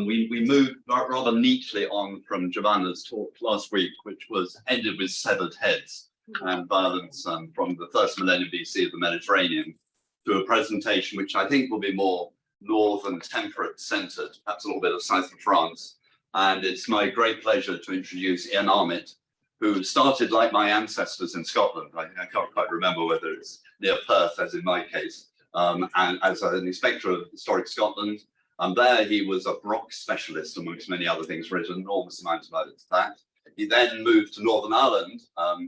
we moved rather neatly on from Giovanna's talk last week, which was ended with severed heads and violence from the first millennium BC of the Mediterranean, to a presentation which I think will be more northern temperate centred, perhaps a little bit of south of France. And it's my great pleasure to introduce Ian Armit, who started like my ancestors in Scotland. I can't quite remember whether it's near Perth, as in my case, and as an inspector of historic Scotland. There he was a rock specialist, amongst many other things, written an enormous amount about that. He then moved to Northern Ireland,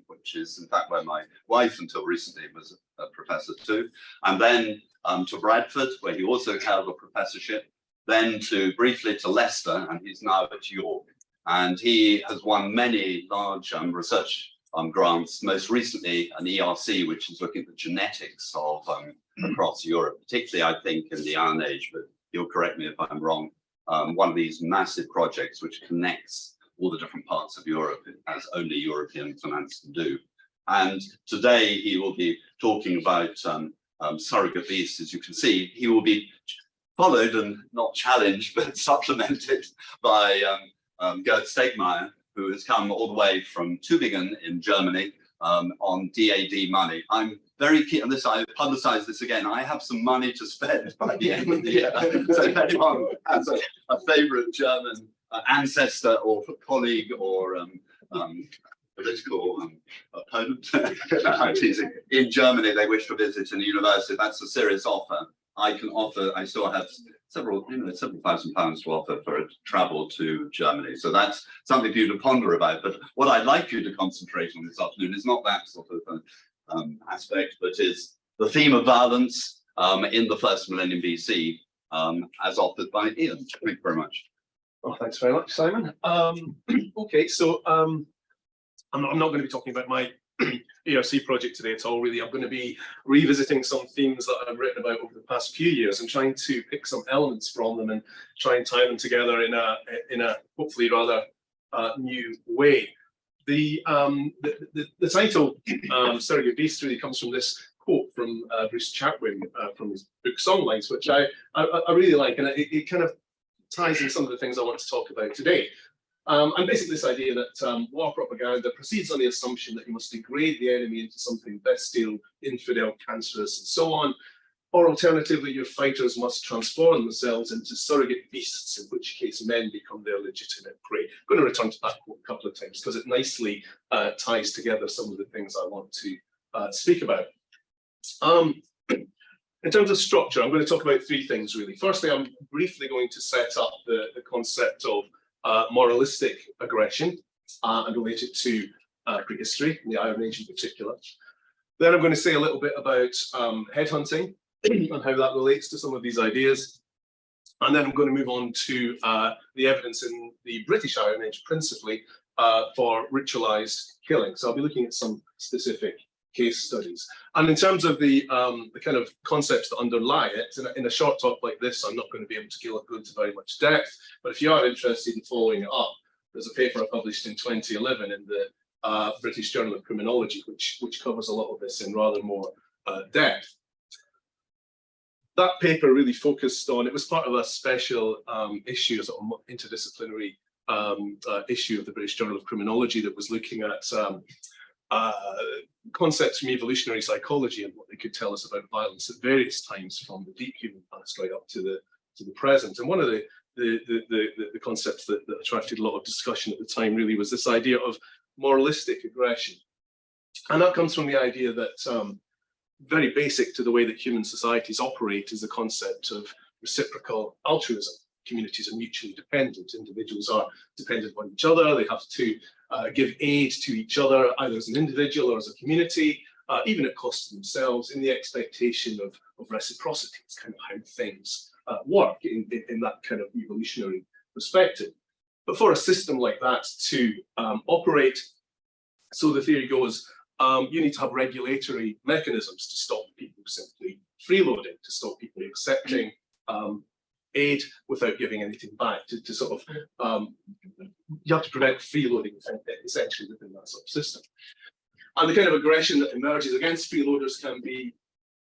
which is in fact where my wife until recently was a professor too, and then to Bradford, where he also held a professorship, then briefly to Leicester, and he's now at York. And he has won many large research grants, most recently an ERC, which is looking at the genetics of across Europe, particularly I think in the Iron Age, but you'll correct me if I'm wrong, one of these massive projects which connects all the different parts of Europe, as only European finance can do. And today he will be talking about surrogate beasts. As you can see, he will be followed and not challenged, but supplemented by Gerd Stegmaier, who has come all the way from Tübingen in Germany on DAD money. I'm very keen on this. I publicize this again. I have some money to spend by the end of the year. So if anyone has a favorite German ancestor or colleague or political opponent in Germany they wish to visit in a university, that's a serious offer. I can offer, I still have several thousand pounds to offer for travel to Germany. So that's something for you to ponder about. But what I'd like you to concentrate on this afternoon is not that sort of aspect, but is the theme of violence in the first millennium BC, as offered by Ian. Thank you very much. Oh, thanks very much, Simon. Okay, so I'm not going to be talking about my ERC project today at all, really. I'm going to be revisiting some themes that I've written about over the past few years and trying to pick some elements from them and try and tie them together in a hopefully rather new way. The title, Surrogate Beast, really comes from this quote from Bruce Chatwin from his book Songlines, which I really like, and it kind of ties in some of the things I want to talk about today. And basically this idea that war propaganda proceeds on the assumption that you must degrade the enemy into something bestial, infidel, cancerous, and so on, or alternatively your fighters must transform themselves into surrogate beasts, in which case men become their legitimate prey. I'm going to return to that quote a couple of times because it nicely ties together some of the things I want to speak about. In terms of structure, I'm going to talk about three things really. Firstly, I'm briefly going to set up the concept of moralistic aggression and relate it to prehistory, the Iron Age in particular. Then I'm going to say a little bit about headhunting and how that relates to some of these ideas. And then I'm going to move on to the evidence in the British Iron Age, principally for ritualized killing. So I'll be looking at some specific case studies. And in terms of the kind of concepts that underlie it, in a short talk like this, I'm not going to be able to go into very much depth, but if you are interested in following it up, there's a paper I published in 2011 in the British Journal of Criminology, which covers a lot of this in rather more depth. That paper really focused on, it was part of a special issue, a sort of interdisciplinary issue of the British Journal of Criminology that was looking at concepts from evolutionary psychology and what they could tell us about violence at various times from the deep human past right up to the present. And one of the concepts that attracted a lot of discussion at the time really was this idea of moralistic aggression. And that comes from the idea that very basic to the way that human societies operate is the concept of reciprocal altruism. Communities are mutually dependent. Individuals are dependent on each other. They have to give aid to each other, either as an individual or as a community, even at cost to themselves, in the expectation of reciprocity. It's kind of how things work in that kind of evolutionary perspective. But for a system like that to operate, so the theory goes, you need to have regulatory mechanisms to stop people simply freeloading, to stop people accepting aid without giving anything back, to sort of, you have to prevent freeloading essentially within that sort of system. And the kind of aggression that emerges against freeloaders can be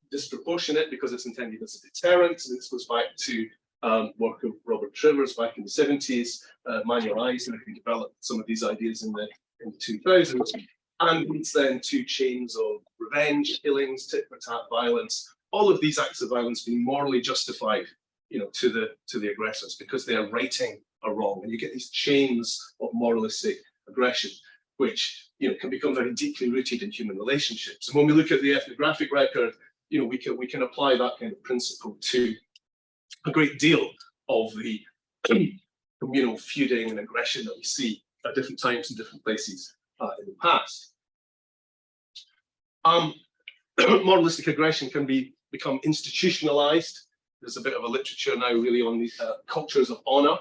disproportionate because it's intended as a deterrent, and this goes back to work of Robert Trivers back in the 70s, Moralistic, who developed some of these ideas in the 2000s, and leads then to chains of revenge, killings, tit-for-tat violence, all of these acts of violence being morally justified, to the aggressors because they are righting a wrong, and you get these chains of moralistic aggression, which can become very deeply rooted in human relationships. And when we look at the ethnographic record, we can apply that kind of principle to a great deal of the communal feuding and aggression that we see at different times and different places in the past. Moralistic aggression can become institutionalized. There's a bit of a literature now really on the cultures of honor.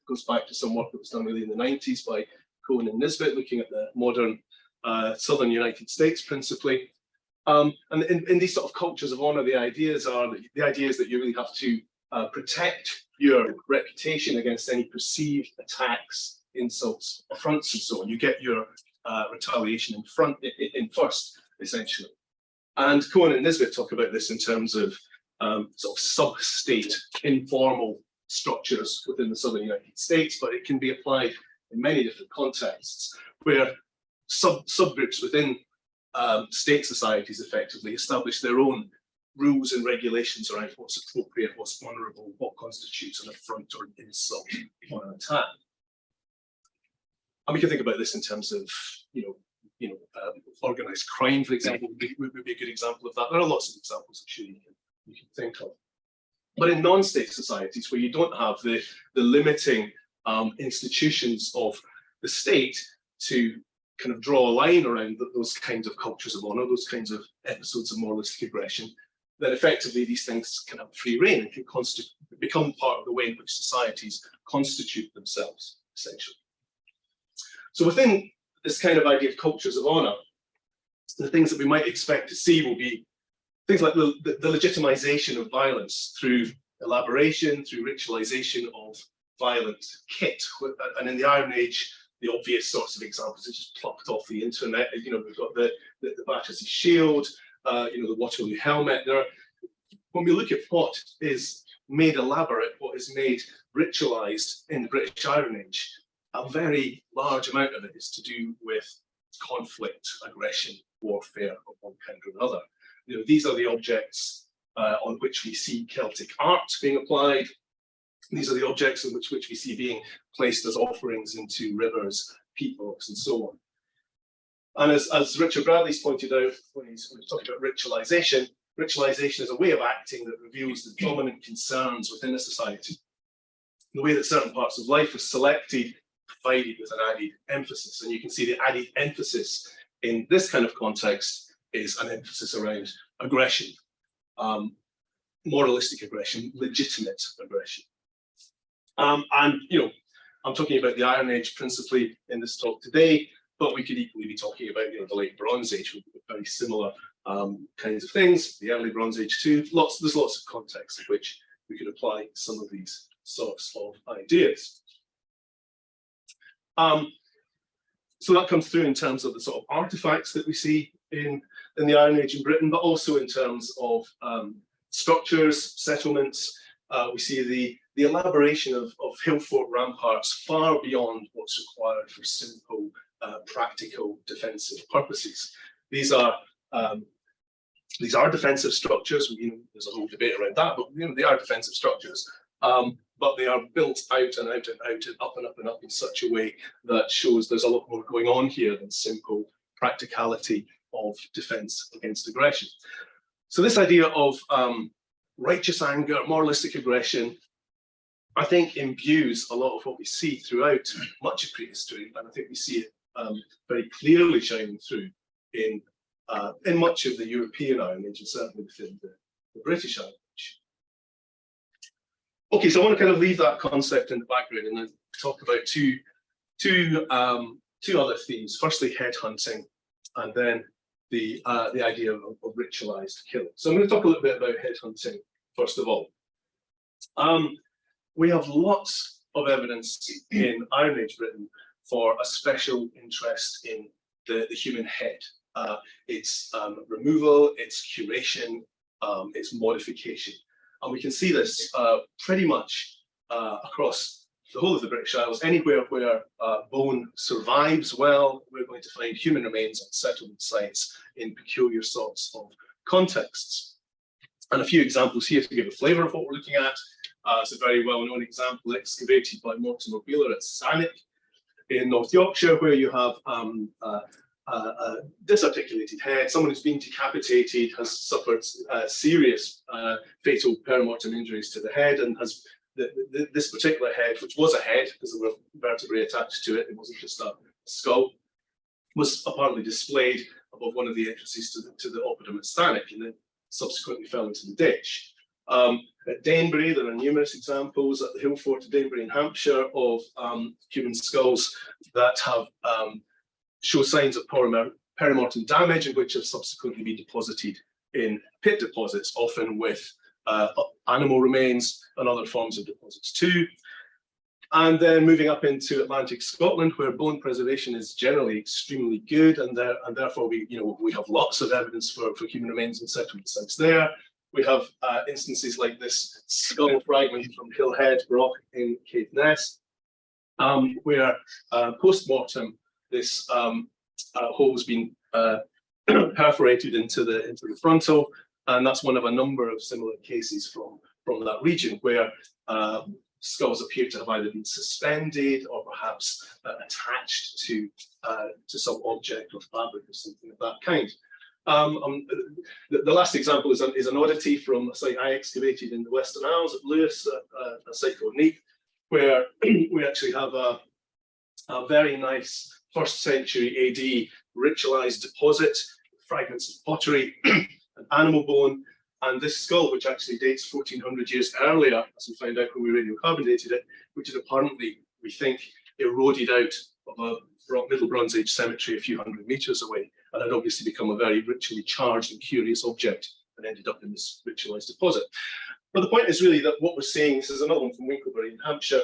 Goes back to some work that was done really in the 90s by Cohen and Nisbet, looking at the modern southern United States principally. And in these sort of cultures of honor, the idea is that you really have to protect your reputation against any perceived attacks, insults, affronts, and so on. You get your retaliation in first, essentially. And Cohen and Nisbet talk about this in terms of sort of sub-state, informal structures within the southern United States, but it can be applied in many different contexts where subgroups within state societies effectively establish their own rules and regulations around what's appropriate, what's honourable, what constitutes an affront or an insult or an attack. And we can think about this in terms of, organised crime, for example, would be a good example of that. There are lots of examples I'm sure you can think of. But in non-state societies where you don't have the limiting institutions of the state to kind of draw a line around those kinds of cultures of honor, those kinds of episodes of moralistic aggression, then effectively these things can have free reign and can become part of the way in which societies constitute themselves, essentially. So within this kind of idea of cultures of honor, the things that we might expect to see will be things like the legitimization of violence through elaboration, through ritualization of violent kit. And in the Iron Age, the obvious sorts of examples are just plucked off the internet. We've got the Battersea Shield, the Waterloo helmet. When we look at what is made elaborate, what is made ritualized in the British Iron Age, a very large amount of it is to do with conflict, aggression, warfare of one kind or another. These are the objects on which we see Celtic art being applied. These are the objects on which we see being placed as offerings into rivers, peatbogs, and so on. And as Richard Bradley's pointed out when he's talking about ritualization, ritualization is a way of acting that reveals the dominant concerns within a society. The way that certain parts of life are selected, provided with an added emphasis. And you can see the added emphasis in this kind of context is an emphasis around aggression, moralistic aggression, legitimate aggression. I'm talking about the Iron Age principally in this talk today, but we could equally be talking about the late Bronze Age with very similar kinds of things, the early Bronze Age too. There's lots of contexts in which we could apply some of these sorts of ideas. So that comes through in terms of the sort of artifacts that we see in the Iron Age in Britain, but also in terms of structures, settlements. We see the elaboration of hill fort ramparts far beyond what's required for simple, practical defensive purposes. These are defensive structures. There's a whole debate around that, but they are defensive structures. But they are built out and out and out and up and up and up in such a way that shows there's a lot more going on here than simple practicality of defense against aggression. So this idea of righteous anger, moralistic aggression, I think imbues a lot of what we see throughout much of prehistory, and I think we see it very clearly shining through in much of the European Iron Age and certainly within the British Iron Age. Okay, so I want to kind of leave that concept in the background and then talk about two other themes. Firstly, headhunting, and then the idea of ritualized killing. So I'm going to talk a little bit about headhunting first of all. We have lots of evidence in Iron Age Britain for a special interest in the human head. Its removal, its curation, its modification. And we can see this pretty much across the whole of the British Isles. Anywhere where bone survives well, we're going to find human remains on settlement sites in peculiar sorts of contexts. And a few examples here to give a flavour of what we're looking at. It's a very well-known example excavated by Mortimer Wheeler at Stanwick in North Yorkshire, where you have a disarticulated head. Someone who's been decapitated, has suffered serious fatal perimortem injuries to the head, and has this particular head, which was a head because there were vertebrae attached to it, it wasn't just a skull, was apparently displayed above one of the entrances to the oppidum at Stanwick, and then subsequently fell into the ditch. At Danebury, there are numerous examples at the hill fort of Danebury in Hampshire of human skulls that have show signs of perimortem damage and which have subsequently been deposited in pit deposits, often with animal remains and other forms of deposits too. And then moving up into Atlantic Scotland, where bone preservation is generally extremely good, and therefore we have lots of evidence for human remains and settlement sites there. We have instances like this skull fragment from Hillhead Rock in Caithness, where post-mortem this hole has been perforated into the frontal, and that's one of a number of similar cases from that region where skulls appear to have either been suspended or perhaps attached to some object or fabric or something of that kind. The last example is an oddity from a site I excavated in the Western Isles at Lewis, a site called Neath, where we actually have a very nice 1st century AD ritualized deposit, fragments of pottery and animal bone. And this skull, which actually dates 1400 years earlier, as we found out when we radiocarbon dated it, which had apparently, we think, eroded out of a Middle Bronze Age cemetery a few hundred meters away, and had obviously become a very ritually charged and curious object and ended up in this ritualized deposit. But the point is really that what we're seeing, this is another one from Winklebury in Hampshire,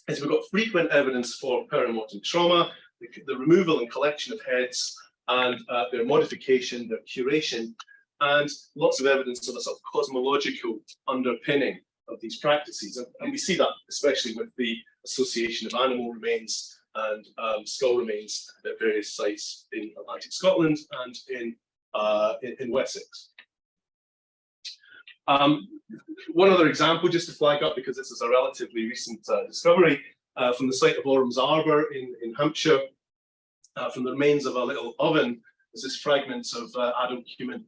is we've got frequent evidence for perimortem trauma, the removal and collection of heads, and their modification, their curation, and lots of evidence of a sort of cosmological underpinning of these practices. And we see that especially with the association of animal remains and skull remains at various sites in Atlantic Scotland and in Wessex. One other example, just to flag up, because this is a relatively recent discovery, from the site of Orm's Arbour in Hampshire, from the remains of a little oven, there's this fragment of adult human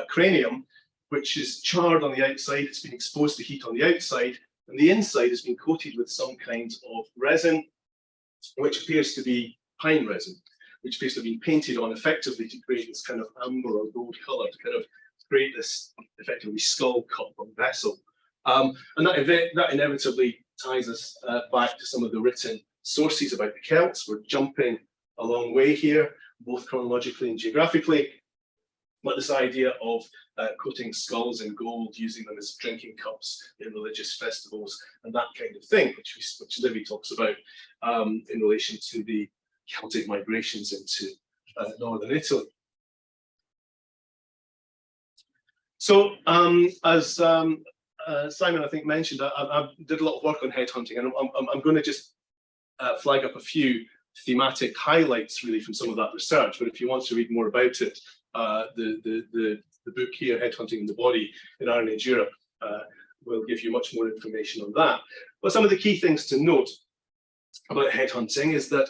cranium, which is charred on the outside. It's been exposed to heat on the outside, and the inside has been coated with some kind of resin, which appears to be pine resin, which appears to have been painted on effectively to create this kind of amber or gold colour, to kind of create this effectively skull cup or vessel. And that inevitably ties us back to some of the written sources about the Celts. We're jumping a long way here, both chronologically and geographically. But this idea of coating skulls in gold, using them as drinking cups in religious festivals, and that kind of thing, which Livy talks about in relation to the Celtic migrations into northern Italy. So, as Simon, I think, mentioned, I did a lot of work on headhunting, and I'm going to just flag up a few thematic highlights, really, from some of that research. But if you want to read more about it, the book here, Headhunting in the Body in Iron Age Europe, will give you much more information on that. But some of the key things to note about headhunting is that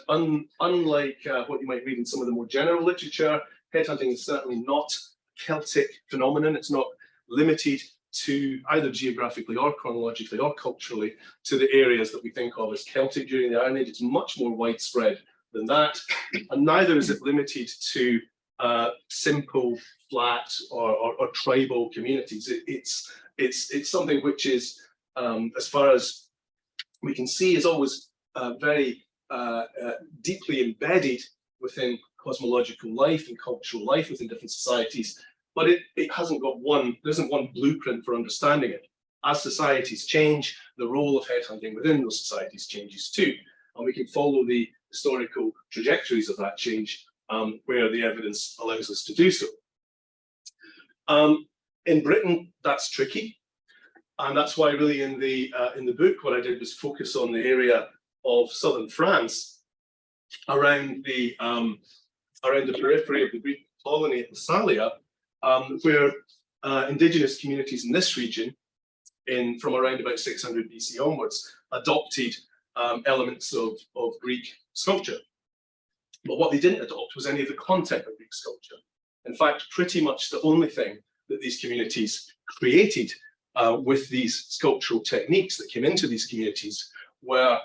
unlike what you might read in some of the more general literature, headhunting is certainly not a Celtic phenomenon. It's not limited to either geographically or chronologically or culturally to the areas that we think of as Celtic during the Iron Age. It's much more widespread than that, and neither is it limited to simple, flat, or tribal communities. It's something which is, as far as we can see, is always very deeply embedded within cosmological life and cultural life within different societies. But it hasn't got there isn't one blueprint for understanding it. As societies change, the role of headhunting within those societies changes too, and we can follow the historical trajectories of that change where the evidence allows us to do so. In Britain, that's tricky. And that's why really in the book, what I did was focus on the area of southern France around the periphery of the Greek colony at Massalia, where indigenous communities in this region, from around about 600 BC onwards, adopted elements of Greek sculpture. But what they didn't adopt was any of the content of Greek sculpture. In fact, pretty much the only thing that these communities created with these sculptural techniques that came into these communities were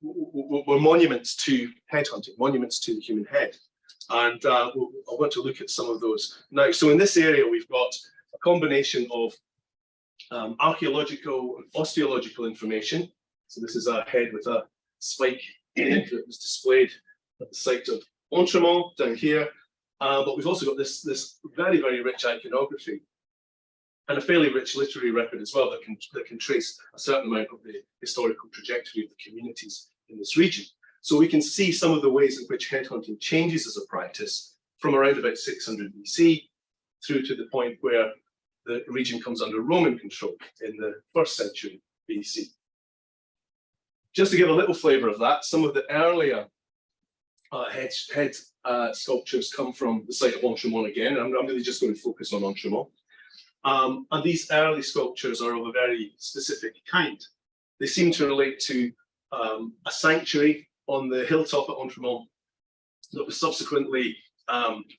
monuments to headhunting, monuments to the human head. And I want to look at some of those now. So in this area, we've got a combination of archaeological and osteological information. So this is a head with a spike in it that was displayed at the site of Entremont down here. But we've also got this very, very rich iconography and a fairly rich literary record as well that can trace a certain amount of the historical trajectory of the communities in this region. So we can see some of the ways in which headhunting changes as a practice from around about 600 BC through to the point where the region comes under Roman control in the 1st century BC. Just to give a little flavour of that, some of the earlier head sculptures come from the site of Entremont again. I'm really just going to focus on Entremont. And these early sculptures are of a very specific kind. They seem to relate to a sanctuary on the hilltop at Entremont that was subsequently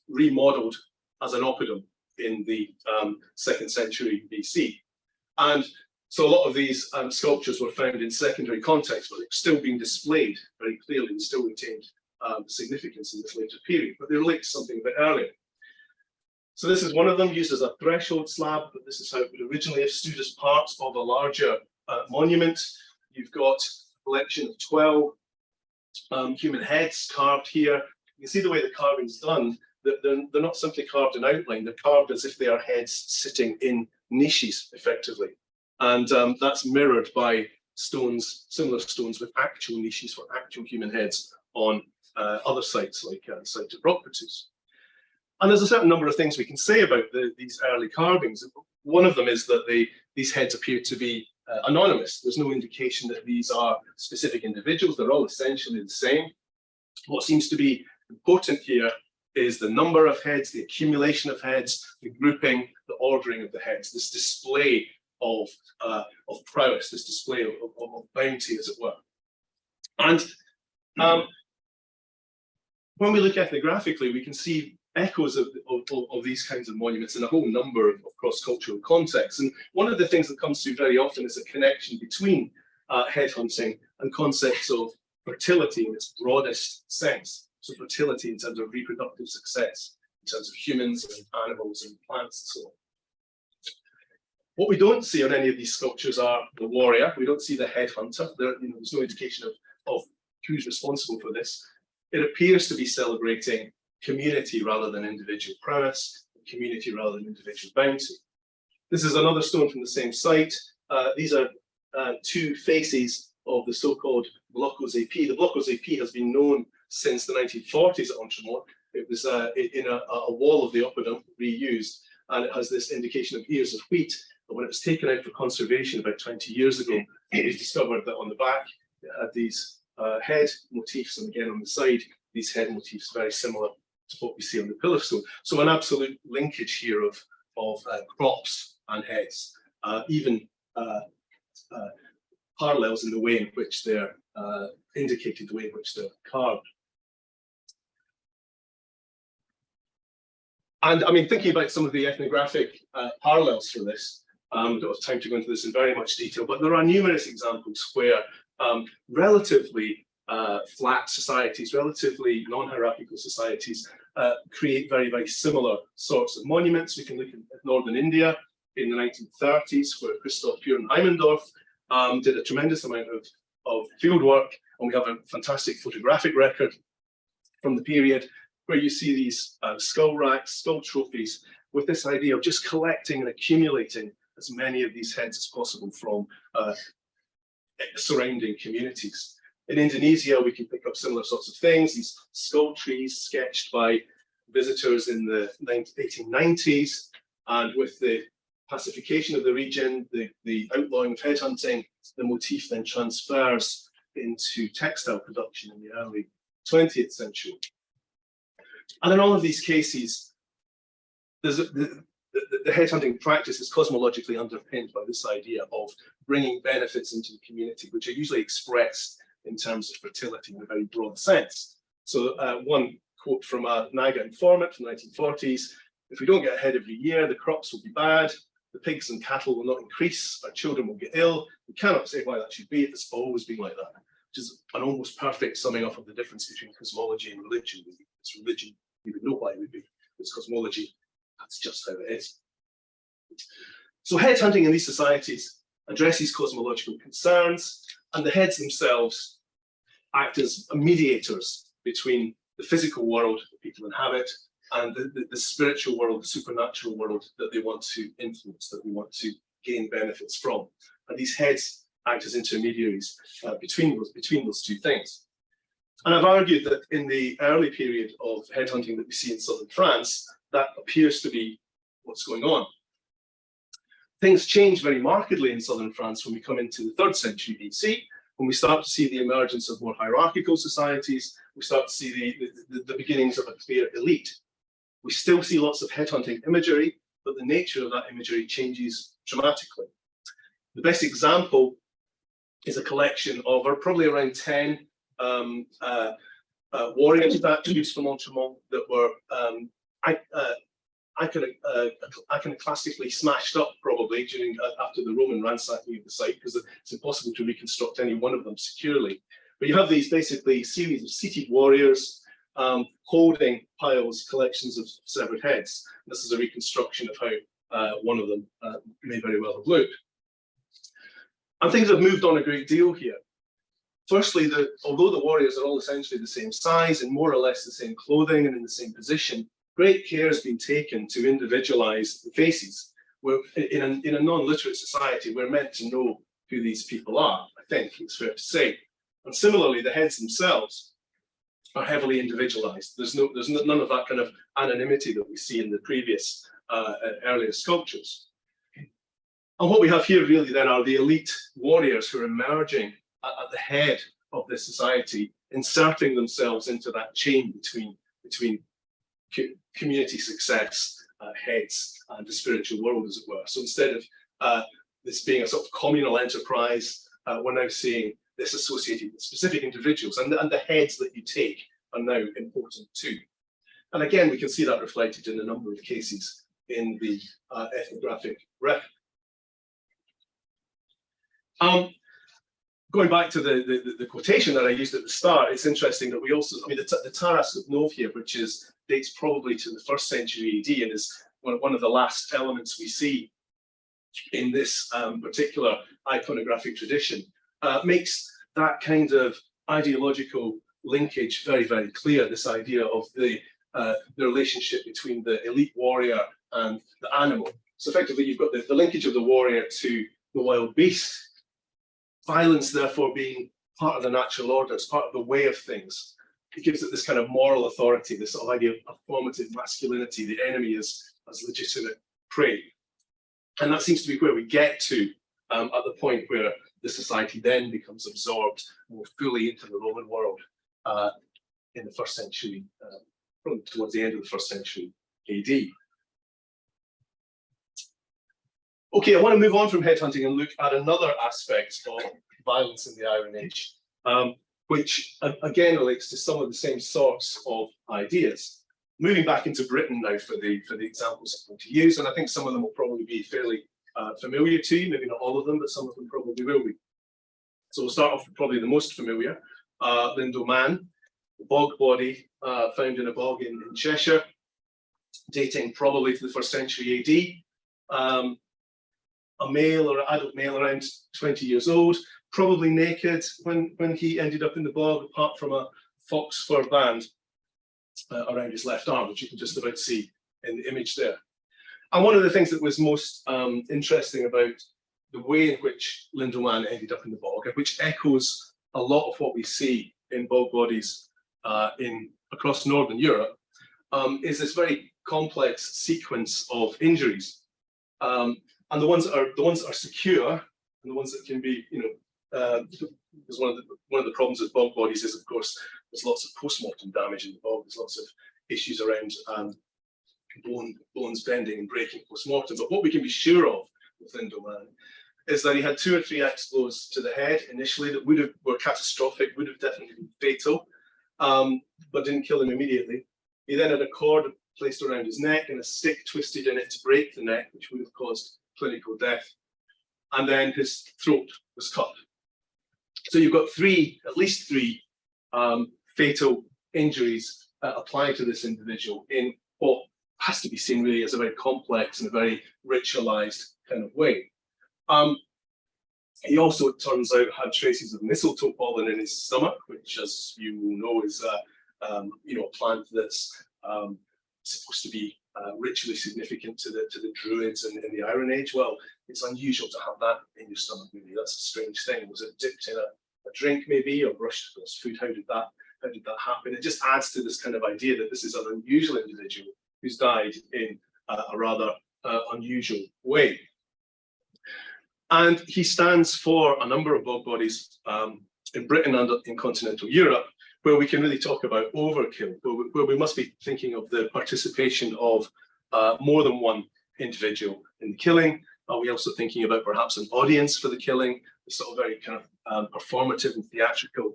remodeled as an oppidum in the 2nd century BC. And so a lot of these sculptures were found in secondary context, but they're still being displayed very clearly and still retained significance in this later period, but they relate to something a bit earlier. So this is one of them, used as a threshold slab, but this is how it would originally have stood as part of a larger monument. You've got a collection of 12 human heads carved here. You can see the way the carving's done, that they're not simply carved in outline, they're carved as if they are heads sitting in niches, effectively. And that's mirrored by stones, similar stones with actual niches for actual human heads on other sites, like the site of Roquepetus. And there's a certain number of things we can say about these early carvings. One of them is that these heads appear to be anonymous. There's no indication that these are specific individuals. They're all essentially the same. What seems to be important here is the number of heads, the accumulation of heads, the grouping, the ordering of the heads, this display of prowess, this display of bounty, as it were. And when we look ethnographically, we can see echoes of these kinds of monuments in a whole number of cross-cultural contexts. And one of the things that comes through very often is a connection between headhunting and concepts of fertility in its broadest sense. So fertility in terms of reproductive success, in terms of humans and animals and plants and so on. What we don't see on any of these sculptures are the warrior. We don't see the headhunter. There's no indication of who's responsible for this. It appears to be celebrating community rather than individual prowess, community rather than individual bounty. This is another stone from the same site. These are two faces of the so-called Blockos AP. The Blockos AP has been known since the 1940s at Entremont. It was in a wall of the oppidum, reused, and it has this indication of ears of wheat. But when it was taken out for conservation about 20 years ago, it was discovered that on the back it had these head motifs, and again on the side, these head motifs very similar to what we see on the pillar stone. So an absolute linkage here of crops and heads, even parallels in the way in which they're indicated, the way in which they're carved. And I mean, thinking about some of the ethnographic parallels for this, I don't have time to go into this in very much detail, but there are numerous examples where relatively flat societies, relatively non-hierarchical societies create very, very similar sorts of monuments. We can look at northern India in the 1930s, where Christoph Buren Heimendorf did a tremendous amount of field work, and we have a fantastic photographic record from the period where you see these skull racks, skull trophies, with this idea of just collecting and accumulating as many of these heads as possible from surrounding communities. In Indonesia, we can pick up similar sorts of things, these skull trees sketched by visitors in the 1890s, and with the pacification of the region, the outlawing of headhunting, the motif then transfers into textile production in the early 20th century. And in all of these cases, the headhunting practice is cosmologically underpinned by this idea of bringing benefits into the community, which are usually expressed in terms of fertility in a very broad sense. So one quote from a Naga informant from the 1940s, if we don't get ahead every year, the crops will be bad, the pigs and cattle will not increase, our children will get ill. We cannot say why that should be, it's always been like that, which is an almost perfect summing up of the difference between cosmology and religion. It's religion, we would know why it would be. It's cosmology, that's just how it is. So headhunting in these societies addresses cosmological concerns, and the heads themselves act as mediators between the physical world that people inhabit and the spiritual world, the supernatural world that they want to influence, that they want to gain benefits from. And these heads act as intermediaries between those two things. And I've argued that in the early period of headhunting that we see in southern France, that appears to be what's going on. Things change very markedly in southern France when we come into the 3rd century BC, when we start to see the emergence of more hierarchical societies, we start to see the beginnings of a clear elite. We still see lots of headhunting imagery, but the nature of that imagery changes dramatically. The best example is a collection of probably around 10 warrior statues from Entremont that were iconoclastically smashed up probably after the Roman ransacking of the site, because it's impossible to reconstruct any one of them securely. But you have these basically series of seated warriors holding piles, collections of severed heads. This is a reconstruction of how one of them may very well have looked. And things have moved on a great deal here. Firstly, although the warriors are all essentially the same size and more or less the same clothing and in the same position, great care has been taken to individualize the faces. In a non-literate society, we're meant to know who these people are, I think it's fair to say. And similarly, the heads themselves are heavily individualized. There's none of that kind of anonymity that we see in the previous earlier sculptures. And what we have here really then are the elite warriors who are emerging at the head of this society, inserting themselves into that chain between community success, heads, and the spiritual world, as it were. So instead of this being a sort of communal enterprise, we're now seeing this associated with specific individuals, and the heads that you take are now important too. And again, we can see that reflected in a number of cases in the ethnographic record. Going back to the quotation that I used at the start, it's interesting that we also, I mean, the Taras of Nov here, which dates probably to the 1st century AD and is one of the last elements we see in this particular iconographic tradition, makes that kind of ideological linkage very, very clear, this idea of the relationship between the elite warrior and the animal. So effectively, you've got the linkage of the warrior to the wild beast, violence therefore being part of the natural order, it's part of the way of things. It gives it this kind of moral authority, this sort of idea of performative masculinity, the enemy as legitimate prey. And that seems to be where we get to at the point where the society then becomes absorbed more fully into the Roman world in the 1st century, probably towards the end of the 1st century AD. Okay, I want to move on from headhunting and look at another aspect of violence in the Iron Age, which again relates to some of the same sorts of ideas. Moving back into Britain now for the examples I'm going to use, and I think some of them will probably be fairly familiar to you, maybe not all of them, but some of them probably will be. So we'll start off with probably the most familiar, Lindo Man, the bog body found in a bog in Cheshire, dating probably to the 1st century AD. A male or adult male around 20 years old, probably naked when he ended up in the bog, apart from a fox fur band around his left arm, which you can just about see in the image there. And one of the things that was most interesting about the way in which Lindo Man ended up in the bog, and which echoes a lot of what we see in bog bodies across Northern Europe, is this very complex sequence of injuries. And the ones that are secure, and the ones that can be, because one of the problems with bog bodies is, of course, there's lots of post-mortem damage in the bog. There's lots of issues around bones bending and breaking post-mortem. But what we can be sure of with Lindoman is that he had 2 or 3 axe blows to the head initially that were catastrophic, would have definitely been fatal, but didn't kill him immediately. He then had a cord placed around his neck and a stick twisted in it to break the neck, which would have caused clinical death. And then his throat was cut. So you've got at least three fatal injuries applied to this individual in what has to be seen really as a very complex and a very ritualized kind of way. He also, it turns out, had traces of mistletoe pollen in his stomach, which, as you know, is a plant that's supposed to be ritually significant to the Druids in the Iron Age. Well, it's unusual to have that in your stomach. Maybe that's a strange thing. Was it dipped in a drink, maybe, or brushed across food? How did that happen? It just adds to this kind of idea that this is an unusual individual who's died in a rather unusual way. And he stands for a number of bog bodies in Britain and in continental Europe, where we can really talk about overkill, where we must be thinking of the participation of more than one individual in the killing. Are we also thinking about perhaps an audience for the killing, the sort of very kind of performative and theatrical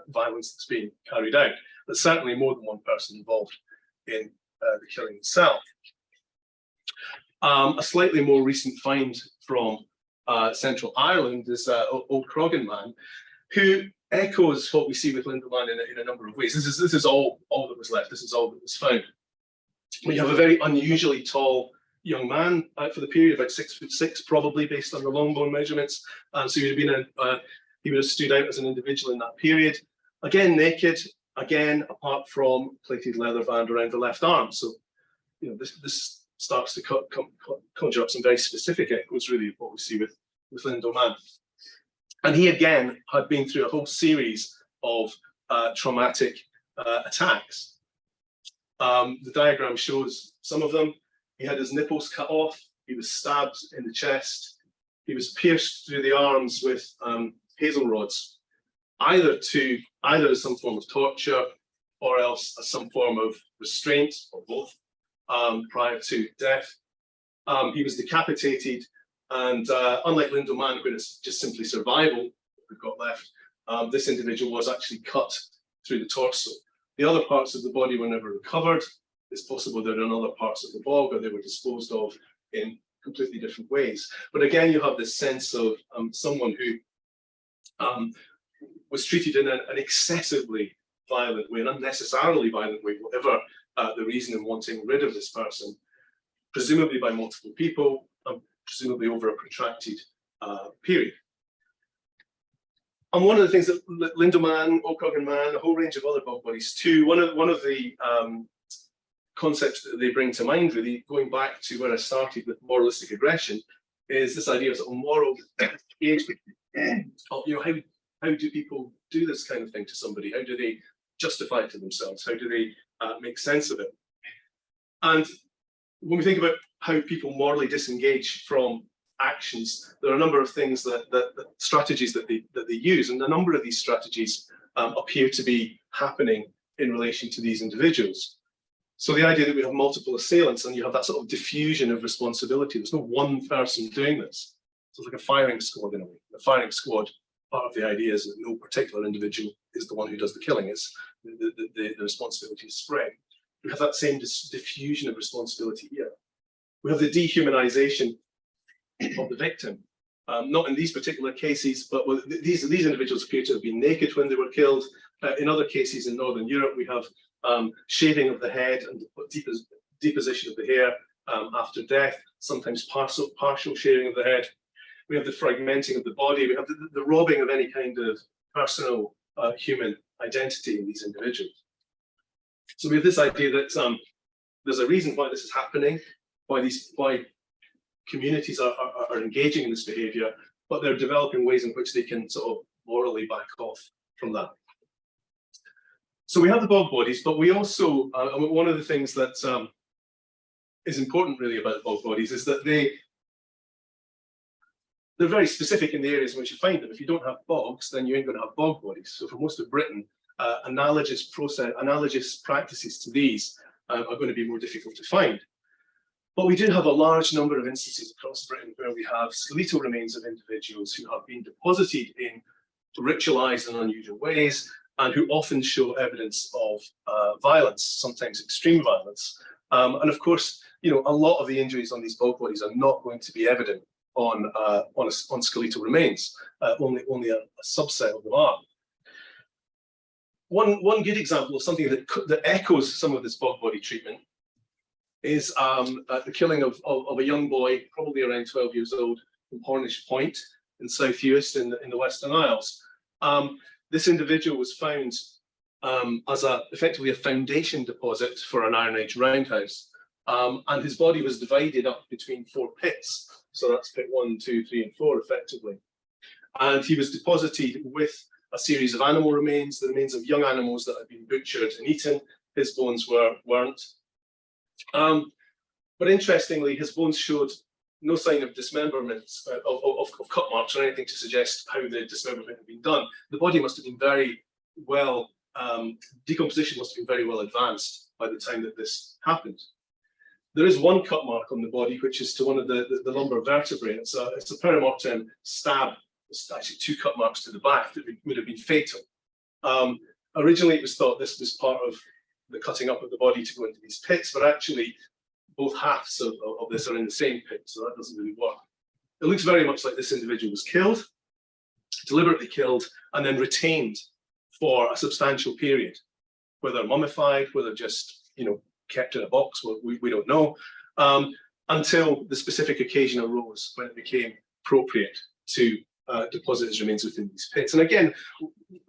violence that's being carried out? But certainly more than one person involved in the killing itself. A slightly more recent find from Central Ireland is Old Croghan man, who echoes what we see with Lindoman in a number of ways. This is all that was left. This is all that was found. We have a very unusually tall young man for the period, about 6'6", probably based on the long bone measurements. So he would have stood out as an individual in that period. Again, naked. Again, apart from plated leather band around the left arm. So, this starts to conjure up some very specific echoes, really, of what we see with Lindoman. And he again had been through a whole series of traumatic attacks. The diagram shows some of them. He had his nipples cut off. He was stabbed in the chest. He was pierced through the arms with hazel rods, either as some form of torture or else as some form of restraint, or both, prior to death. He was decapitated, and unlike Lindoman, where it's just simply survival we've got left, this individual was actually cut through the torso. The other parts of the body were never recovered. It's possible they're in other parts of the bog, or they were disposed of in completely different ways. But again, you have this sense of someone who was treated in an excessively violent way, an unnecessarily violent way, whatever the reason in wanting rid of this person, presumably by multiple people, presumably over a protracted period. And one of the things that Lindoman, Old Croghan man, a whole range of other bog bodies too, one of the concepts that they bring to mind, really, going back to where I started with moralistic aggression, is this idea of sort of moral engagement. How do people do this kind of thing to somebody? How do they justify it to themselves? How do they make sense of it? And when we think about how people morally disengage from actions, there are a number of things strategies that they use, and a number of these strategies appear to be happening in relation to these individuals. So the idea that we have multiple assailants and you have that sort of diffusion of responsibility, there's no one person doing this. So it's like a firing squad in a way. The firing squad, part of the idea is that no particular individual is the one who does the killing. It's the responsibility is spread. We have that same diffusion of responsibility here. We have the dehumanization of the victim. Not in these particular cases, but these individuals appear to have been naked when they were killed. In other cases in Northern Europe, we have shaving of the head and deposition of the hair after death, sometimes partial shaving of the head. We have the fragmenting of the body. We have the robbing of any kind of personal human identity in these individuals. So we have this idea that there's a reason why this is happening, why communities are engaging in this behavior, but they're developing ways in which they can sort of morally back off from that. So we have the bog bodies, but we also, one of the things that is important really about bog bodies is that they they're very specific in the areas in which you find them. If you don't have bogs, then you ain't going to have bog bodies. So for most of Britain, analogous practices to these are going to be more difficult to find. But we do have a large number of instances across Britain where we have skeletal remains of individuals who have been deposited in ritualized and unusual ways, and who often show evidence of violence, sometimes extreme violence. And of course, you know, a lot of the injuries on these bog bodies are not going to be evident on skeletal remains. Only a subset of them are. One good example of something that echoes some of this bog body treatment is the killing of a young boy, probably around 12 years old, from Hornish Point in South Uist in the Western Isles. This individual was found as effectively a foundation deposit for an Iron Age roundhouse, and his body was divided up between 4 pits. So that's pit 1, 2, 3, and 4, effectively. And he was deposited with a series of animal remains, the remains of young animals that had been butchered and eaten. His bones weren't. But interestingly, his bones showed no sign of dismemberment, of cut marks or anything to suggest how the dismemberment had been done. The body must have been very well, decomposition must have been very well advanced by the time that this happened. There is one cut mark on the body, which is to one of the lumbar vertebrae. It's a perimortem stab. It's actually 2 cut marks to the back that would have been fatal. Originally, it was thought this was part of the cutting up of the body to go into these pits, but actually both halves of this are in the same pit, so that doesn't really work. It looks very much like this individual was killed, deliberately killed, and then retained for a substantial period, whether mummified, whether just, you know, kept in a box, we don't know, until the specific occasion arose when it became appropriate to deposit his remains within these pits. And again,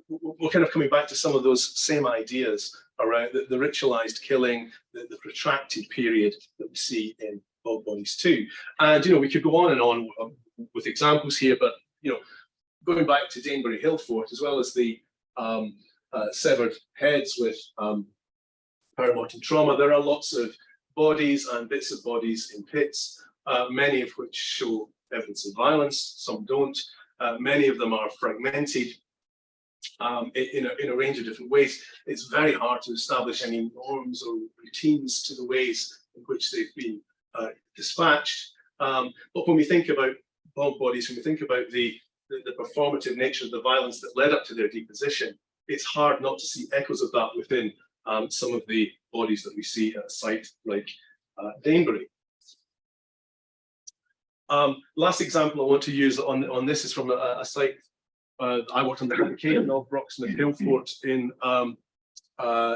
we're kind of coming back to some of those same ideas around the ritualized killing, the protracted period that we see in bog bodies too. And, you know, we could go on and on with examples here, but, you know, going back to Danebury Hill Fort, as well as the severed heads with perimortem trauma, there are lots of bodies and bits of bodies in pits, many of which show evidence of violence, some don't. Many of them are fragmented in a range of different ways. It's very hard to establish any norms or routines to the ways in which they've been dispatched. But when we think about bog bodies, when we think about the performative nature of the violence that led up to their deposition, it's hard not to see echoes of that within some of the bodies that we see at a site like Danebury. Last example I want to use on this is from a site I worked on the publication of Brocksmith Hill Fort in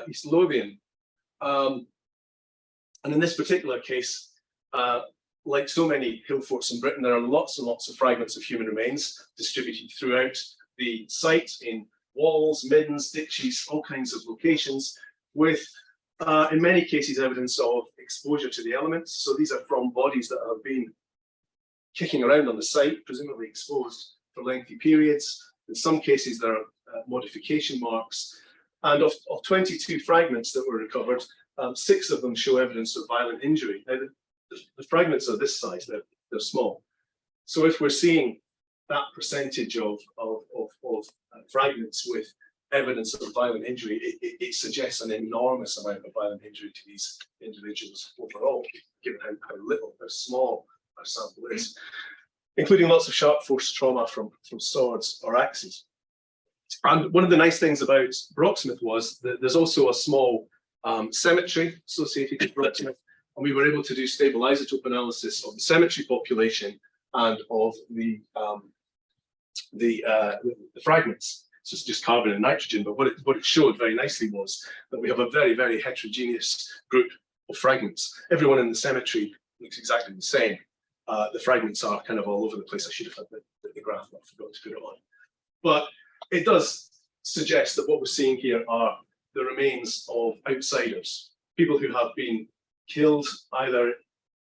East Lothian. And in this particular case, like so many hill forts in Britain, there are lots and lots of fragments of human remains distributed throughout the site in walls, middens, ditches, all kinds of locations, with in many cases evidence of exposure to the elements. So these are from bodies that have been kicking around on the site, presumably exposed for lengthy periods. In some cases, there are modification marks. And of 22 fragments that were recovered, 6 of them show evidence of violent injury. Now, the fragments are this size, they're small. So if we're seeing that percentage of fragments with evidence of violent injury, it suggests an enormous amount of violent injury to these individuals overall, given how little, how small our sample is, including lots of sharp force trauma from swords or axes. And one of the nice things about Brocksmith was that there's also a small cemetery associated with Brocksmith, and we were able to do stable isotope analysis of the cemetery population and of the fragments. So it's just carbon and nitrogen, but what it showed very nicely was that we have a very, very heterogeneous group of fragments. Everyone in the cemetery looks exactly the same. The fragments are kind of all over the place. I should have had the graph, but I forgot to put it on. But it does suggest that what we're seeing here are the remains of outsiders, people who have been killed either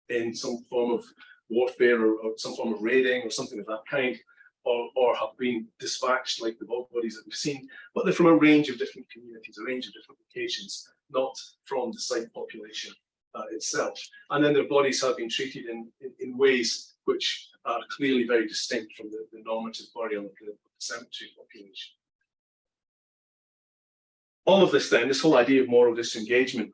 in some form of warfare or some form of raiding or something of that kind, or have been dispatched like the bog bodies that we've seen, but they're from a range of different communities, a range of different locations, not from the site population itself. And then their bodies have been treated in ways which are clearly very distinct from the normative burial of the cemetery population. All of this then, this whole idea of moral disengagement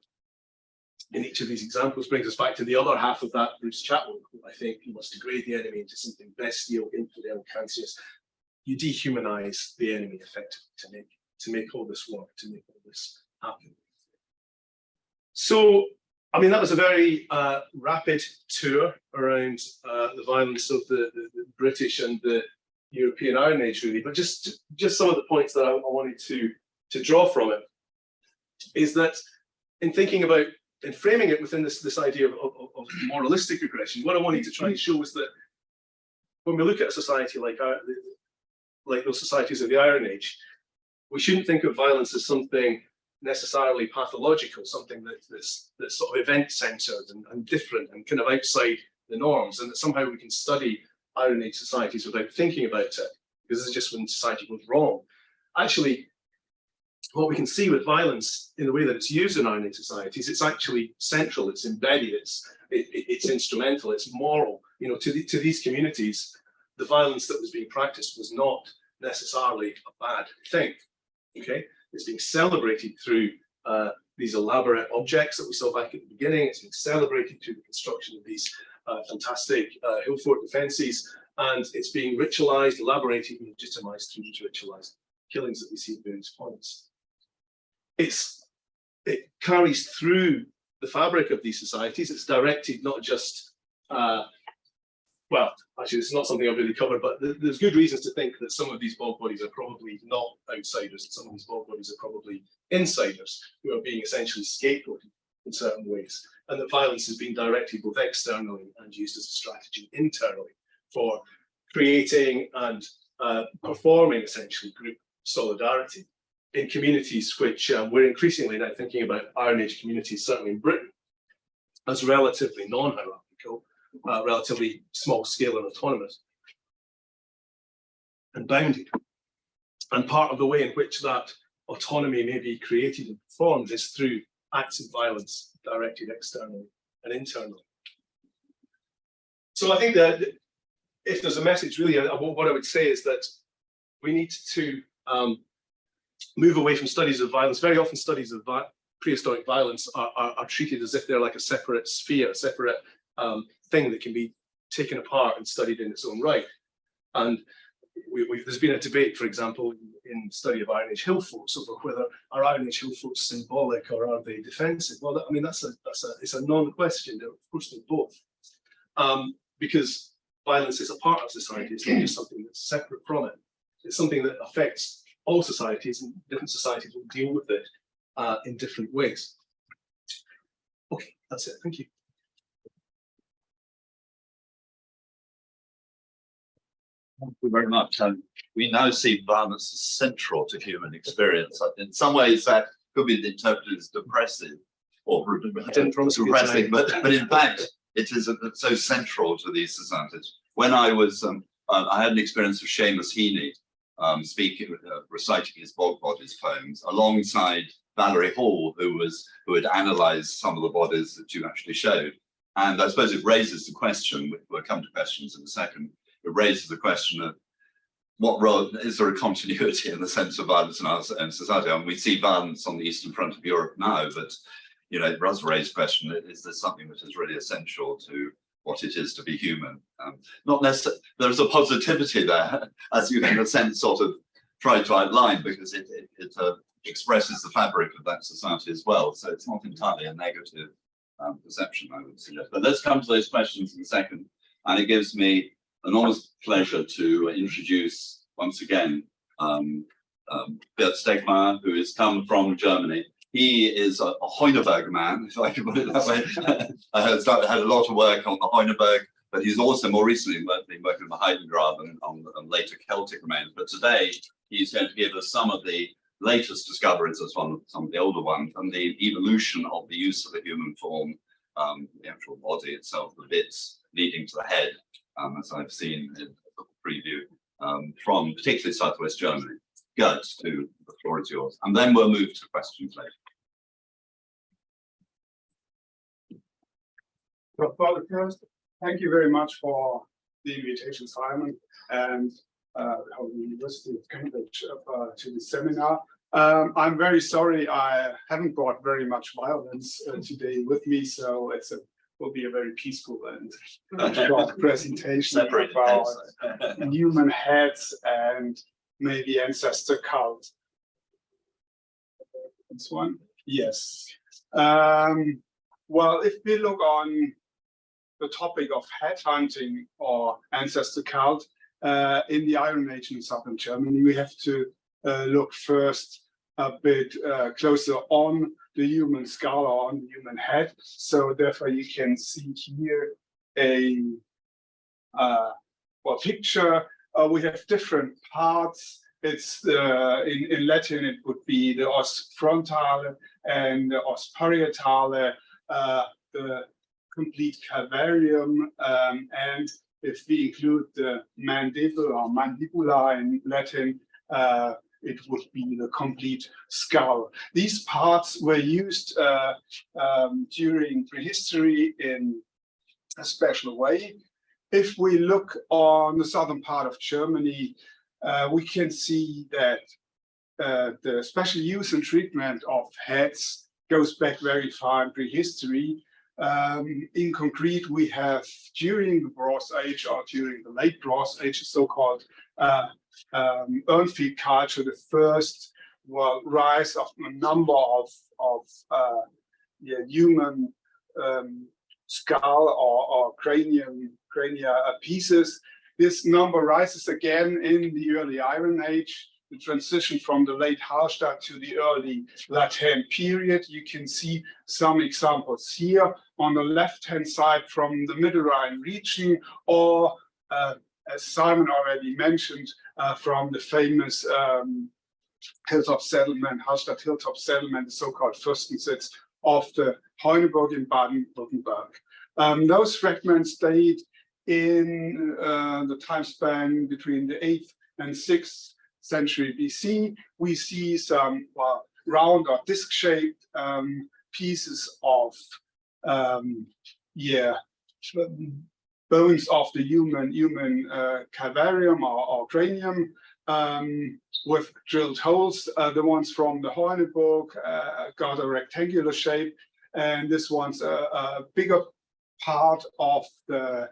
in each of these examples brings us back to the other half of that Bruce Chatwin quote. I think you must degrade the enemy into something bestial, infidel, cancerous. You dehumanize the enemy effectively to make all this work, to make all this happen. So, I mean, that was a very rapid tour around the violence of the British and the European Iron Age, really. But just some of the points that I wanted to draw from it is that in thinking about, in framing it within this idea of moralistic regression, what I wanted to try and show was that when we look at a society like those societies of the Iron Age, we shouldn't think of violence as something necessarily pathological, something that's sort of event-centered and different and kind of outside the norms, and that somehow we can study Iron Age societies without thinking about it, because this is just when society goes wrong. Actually, what we can see with violence in the way that it's used in Iron Age societies, it's actually central, it's embedded, it's instrumental, it's moral. You know, to these communities, the violence that was being practiced was not necessarily a bad thing. Okay, it's being celebrated through these elaborate objects that we saw back at the beginning. It's being celebrated through the construction of these fantastic hill fort defences, and it's being ritualized, elaborated, and legitimized through these ritualized killings that we see at various points. It carries through the fabric of these societies. It's directed not just, well, actually, it's not something I've really covered, but there's good reasons to think that some of these bog bodies are probably not outsiders. Some of these bog bodies are probably insiders who are being essentially scapegoated in certain ways, and that violence is being directed both externally and used as a strategy internally for creating and performing essentially group solidarity in communities which we're increasingly now thinking about Iron Age communities, certainly in Britain, as relatively non-hierarchical, relatively small scale and autonomous and bounded. And part of the way in which that autonomy may be created and performed is through acts of violence directed externally and internally. So I think that if there's a message really, what I would say is that we need to move away from studies of violence. Very often studies of prehistoric violence are treated as if they're like a separate sphere, a separate thing that can be taken apart and studied in its own right. And there's been a debate, for example, in the study of Iron Age hill forts over whether are Iron Age hill forts symbolic or are they defensive? Well, I mean, it's a non-question. Of course, they're both, because violence is a part of society. It's not just something that's separate from it. It's something that affects all societies, and different societies will deal with it in different ways. Okay, that's it. Thank you. Thank you very much. We now see violence as central to human experience. In some ways, that could be interpreted as depressive or depressing, but in fact, it is so central to these societies. When I was, I had an experience of Seamus Heaney speaking, reciting his Bog Bodies poems alongside Valerie Hall, who had analysed some of the bodies that you actually showed. And I suppose it raises the question, we'll come to questions in a second, it raises the question of what role, is there a continuity in the sense of violence in our own society? I mean, we see violence on the eastern front of Europe now, but you know, it does raise the question, is there something that is really essential to what it is to be human? Not necessarily, there's a positivity there, as you in a sense sort of tried to outline, because it expresses the fabric of that society as well. So it's not entirely a negative perception, I would suggest. But let's come to those questions in a second. And it gives me enormous pleasure to introduce once again Bert Stegmaier, who has come from Germany. He is a Heunerberg man, if I can put it that way. Had a lot of work on the Heunerberg, but he's also more recently been working on the Heidengraben on later Celtic remains. But today he's going to give us some of the latest discoveries as well as some of the older ones, and the evolution of the use of the human form, the actual body itself, the bits leading to the head, as I've seen in the preview, from particularly southwest Germany. Gert, the floor is yours. And then we'll move to questions later. Well, first, thank you very much for the invitation, Simon, and the University of Cambridge to the seminar. I'm very sorry I haven't brought very much violence today with me, so will be a very peaceful and short presentation about human heads and maybe ancestor cult. This one? Yes. Well, if we look on the topic of headhunting or ancestor cult in the Iron Age in southern Germany, we have to look first a bit closer on the human skull or on the human head. So therefore you can see here a picture. We have different parts. It's in Latin it would be the os frontale and the os parietale, the complete calvarium, and if we include the mandible or mandibula in Latin, it would be the complete skull. These parts were used during prehistory in a special way. If we look on the southern part of Germany, we can see that the special use and treatment of heads goes back very far in prehistory. In concrete, we have during the Bronze Age or during the late Bronze Age, so-called Urnfield culture, the first rise of a number of human skull or crania pieces. This number rises again in the early Iron Age, the transition from the late Hallstatt to the early Latin period. You can see some examples here on the left-hand side from the Middle Rhine region, or as Simon already mentioned, from the famous hilltop settlement, Hallstatt hilltop settlement, the so-called Fürstensitz of the Heuneburg in Baden-Württemberg. Those fragments date in the time span between the 8th and 6th century BC. We see some round or disc-shaped pieces of bones of the human calvarium or cranium with drilled holes. The ones from the Heuneburg got a rectangular shape, and this one's a bigger part of the,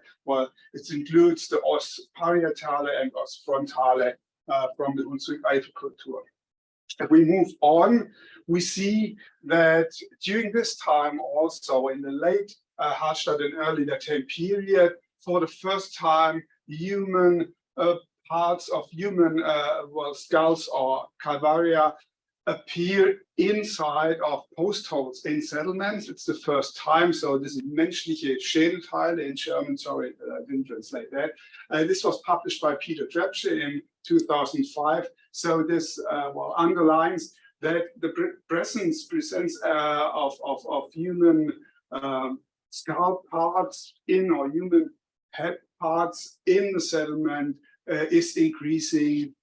it includes the os parietale and os frontale from the Hunsrück culture. If we move on, we see that during this time, also in the late Hallstatt and early Latin period, for the first time, human parts of human skulls or calvaria appear inside of post holes in settlements. It's the first time. So this is menschliche Schädelteile in German. Sorry, I didn't translate that. This was published by Peter Trebsche in 2005. So this underlines that the presence of human skull parts in or human head parts in the settlement is increasing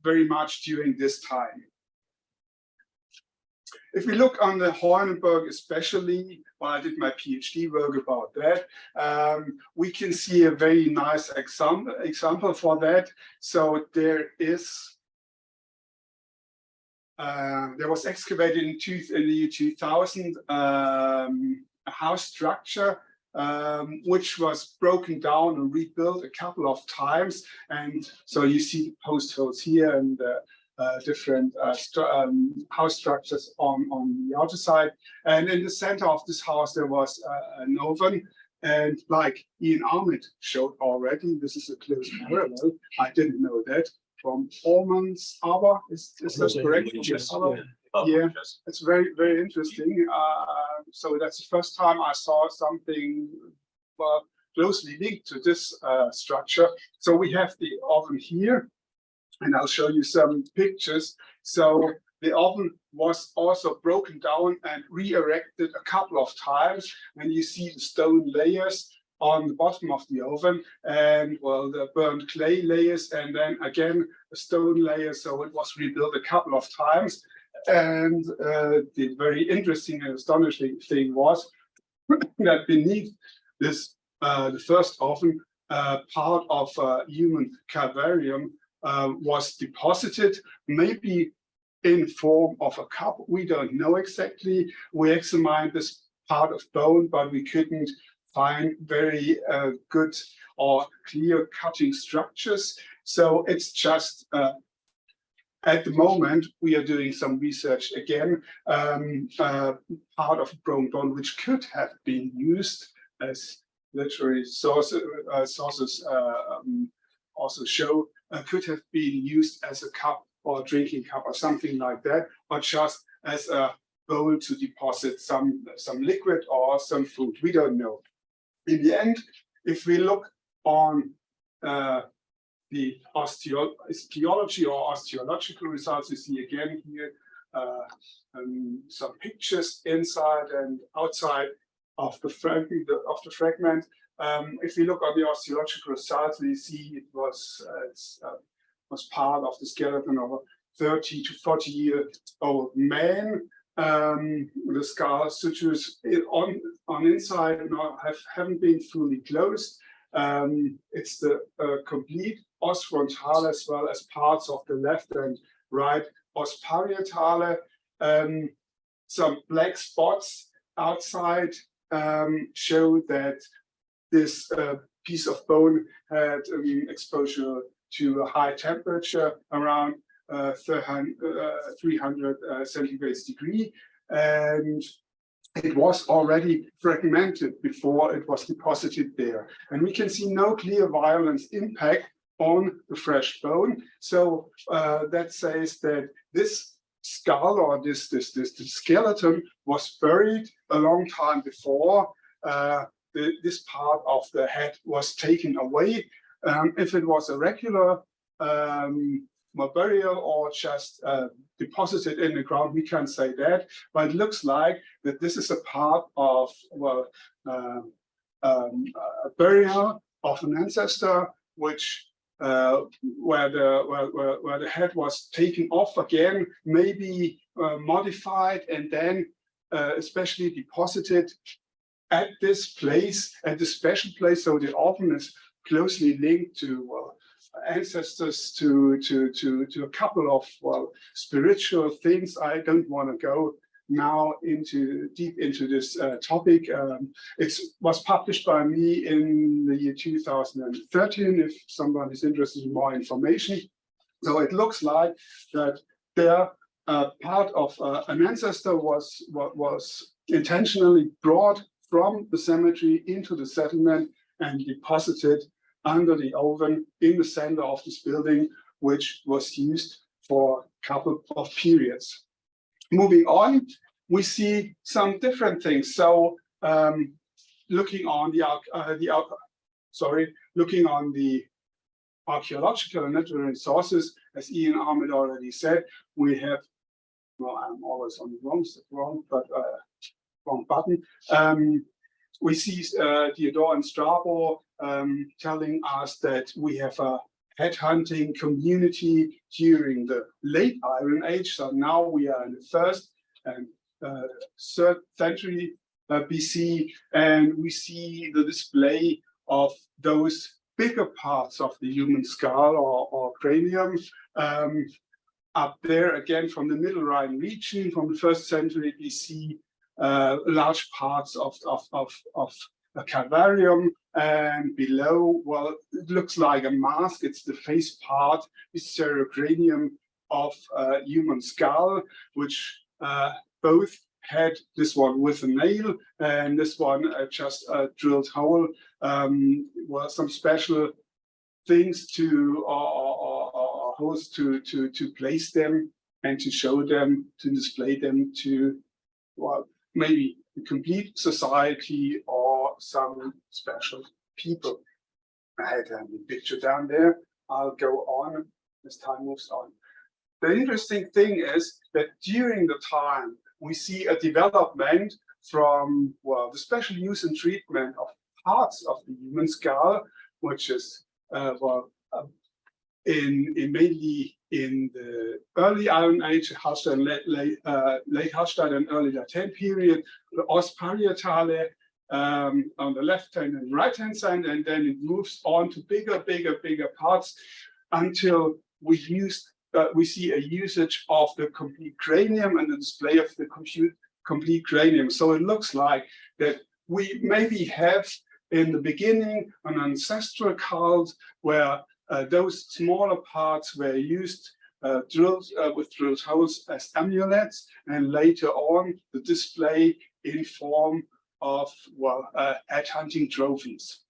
very much during this time. If we look on the Heuneburg especially, I did my PhD work about that, we can see a very nice example for that. So there was excavated in the year 2000 a house structure which was broken down and rebuilt a couple of times. And so you see post holes here and different house structures on the outer side. And in the center of this house, there was an oven. And like Ian Armit showed already, this is a close parallel. I didn't know that. From Ormond's Arbor, is that correct? Yes. Yeah, it's very, very interesting. So that's the first time I saw something closely linked to this structure. So we have the oven here, and I'll show you some pictures. So the oven was also broken down and re-erected a couple of times, and you see the stone layers on the bottom of the oven, and the burnt clay layers, and then again a stone layer. So it was rebuilt a couple of times. And the very interesting and astonishing thing was that beneath this the first often part of human calvarium was deposited, maybe in form of a cup. We don't know exactly. We examined this part of bone, but we couldn't find very good or clear cutting structures. So it's just at the moment we are doing some research again, part of bone which could have been used as literary sources also show, could have been used as a cup or drinking cup or something like that, or just as a bowl to deposit some liquid or some food. We don't know. In the end, if we look on the osteology or osteological results, you see again here some pictures inside and outside of the fragment. If we look on the osteological results, we see it was part of the skeleton of a 30 to 40-year-old man. The scar sutures on inside haven't been fully closed. It's the complete os frontale as well as parts of the left and right os parietale. Some black spots outside show that this piece of bone had exposure to a high temperature around 300 centigrade degree, and it was already fragmented before it was deposited there. And we can see no clear violence impact on the fresh bone. So that says that this skull or this skeleton was buried a long time before this part of the head was taken away. If it was a regular burial or just deposited in the ground, we can't say that, but it looks like that this is a part of a burial of an ancestor, which where the head was taken off again, maybe modified, and then especially deposited at this place, at this special place. So the organ is closely linked to ancestors, to a couple of spiritual things. I don't want to go now deep into this topic. It was published by me in the year 2013, if someone is interested in more information. So it looks like that there part of an ancestor was intentionally brought from the cemetery into the settlement and deposited under the oven in the center of this building, which was used for a couple of periods. Moving on, we see some different things. So looking on the archaeological and literary sources, as Ian Armit already said, we have, well, I'm always on the wrong button. We see Theodore and Strabo telling us that we have a headhunting community during the late Iron Age. So now we are in the 1st and 3rd century BC, and we see the display of those bigger parts of the human skull or cranium. Up there again from the Middle Rhine region, from the 1st century BC, large parts of a calvarium, and below, well, it looks like a mask. It's the face part, the cerebranium of a human skull, which both had this one with a nail and this one just a drilled hole. Well, some special things to or holes to place them and to show them, to display them to, well, maybe the complete society or some special people. I had a picture down there. I'll go on as time moves on. The interesting thing is that during the time we see a development from, well, the special use and treatment of parts of the human skull, which is mainly in the early Iron Age, late Hallstein and early Latin period, the os parietale, on the left hand and right hand side, and then it moves on to bigger parts until we see a usage of the complete cranium and the display of the complete cranium. So it looks like that we maybe have in the beginning an ancestral cult where those smaller parts were used with drilled holes as amulets, and later on the display in form of headhunting trophies.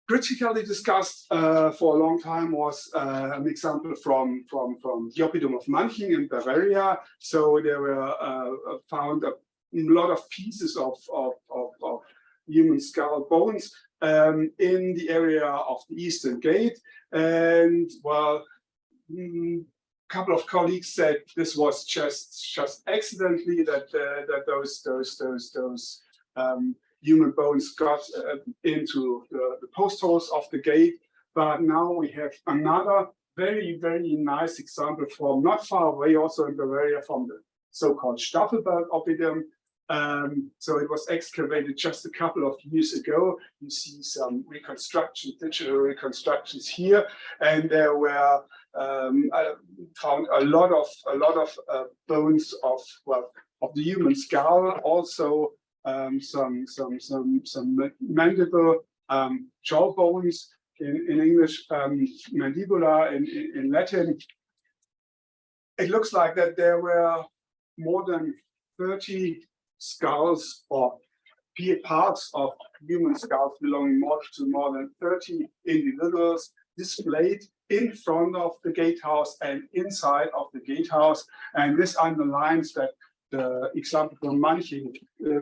Critically discussed for a long time was an example from the Oppidum of Manching in Bavaria. So there were found a lot of pieces of human skull bones in the area of the Eastern Gate, and a couple of colleagues said this was just accidentally that those human bones got into the post holes of the gate. But now we have another very nice example from not far away, also in Bavaria, from the so-called Staffelberg Oppidum. So it was excavated just a couple of years ago. You see some digital reconstructions here, and there were found a lot of bones of the human skull, also some mandible, jaw bones in English, mandibula in Latin. It looks like that there were more than 30 skulls or parts of human skulls belonging to more than 30 individuals displayed in front of the gatehouse and inside of the gatehouse. And this underlines that the example from Manching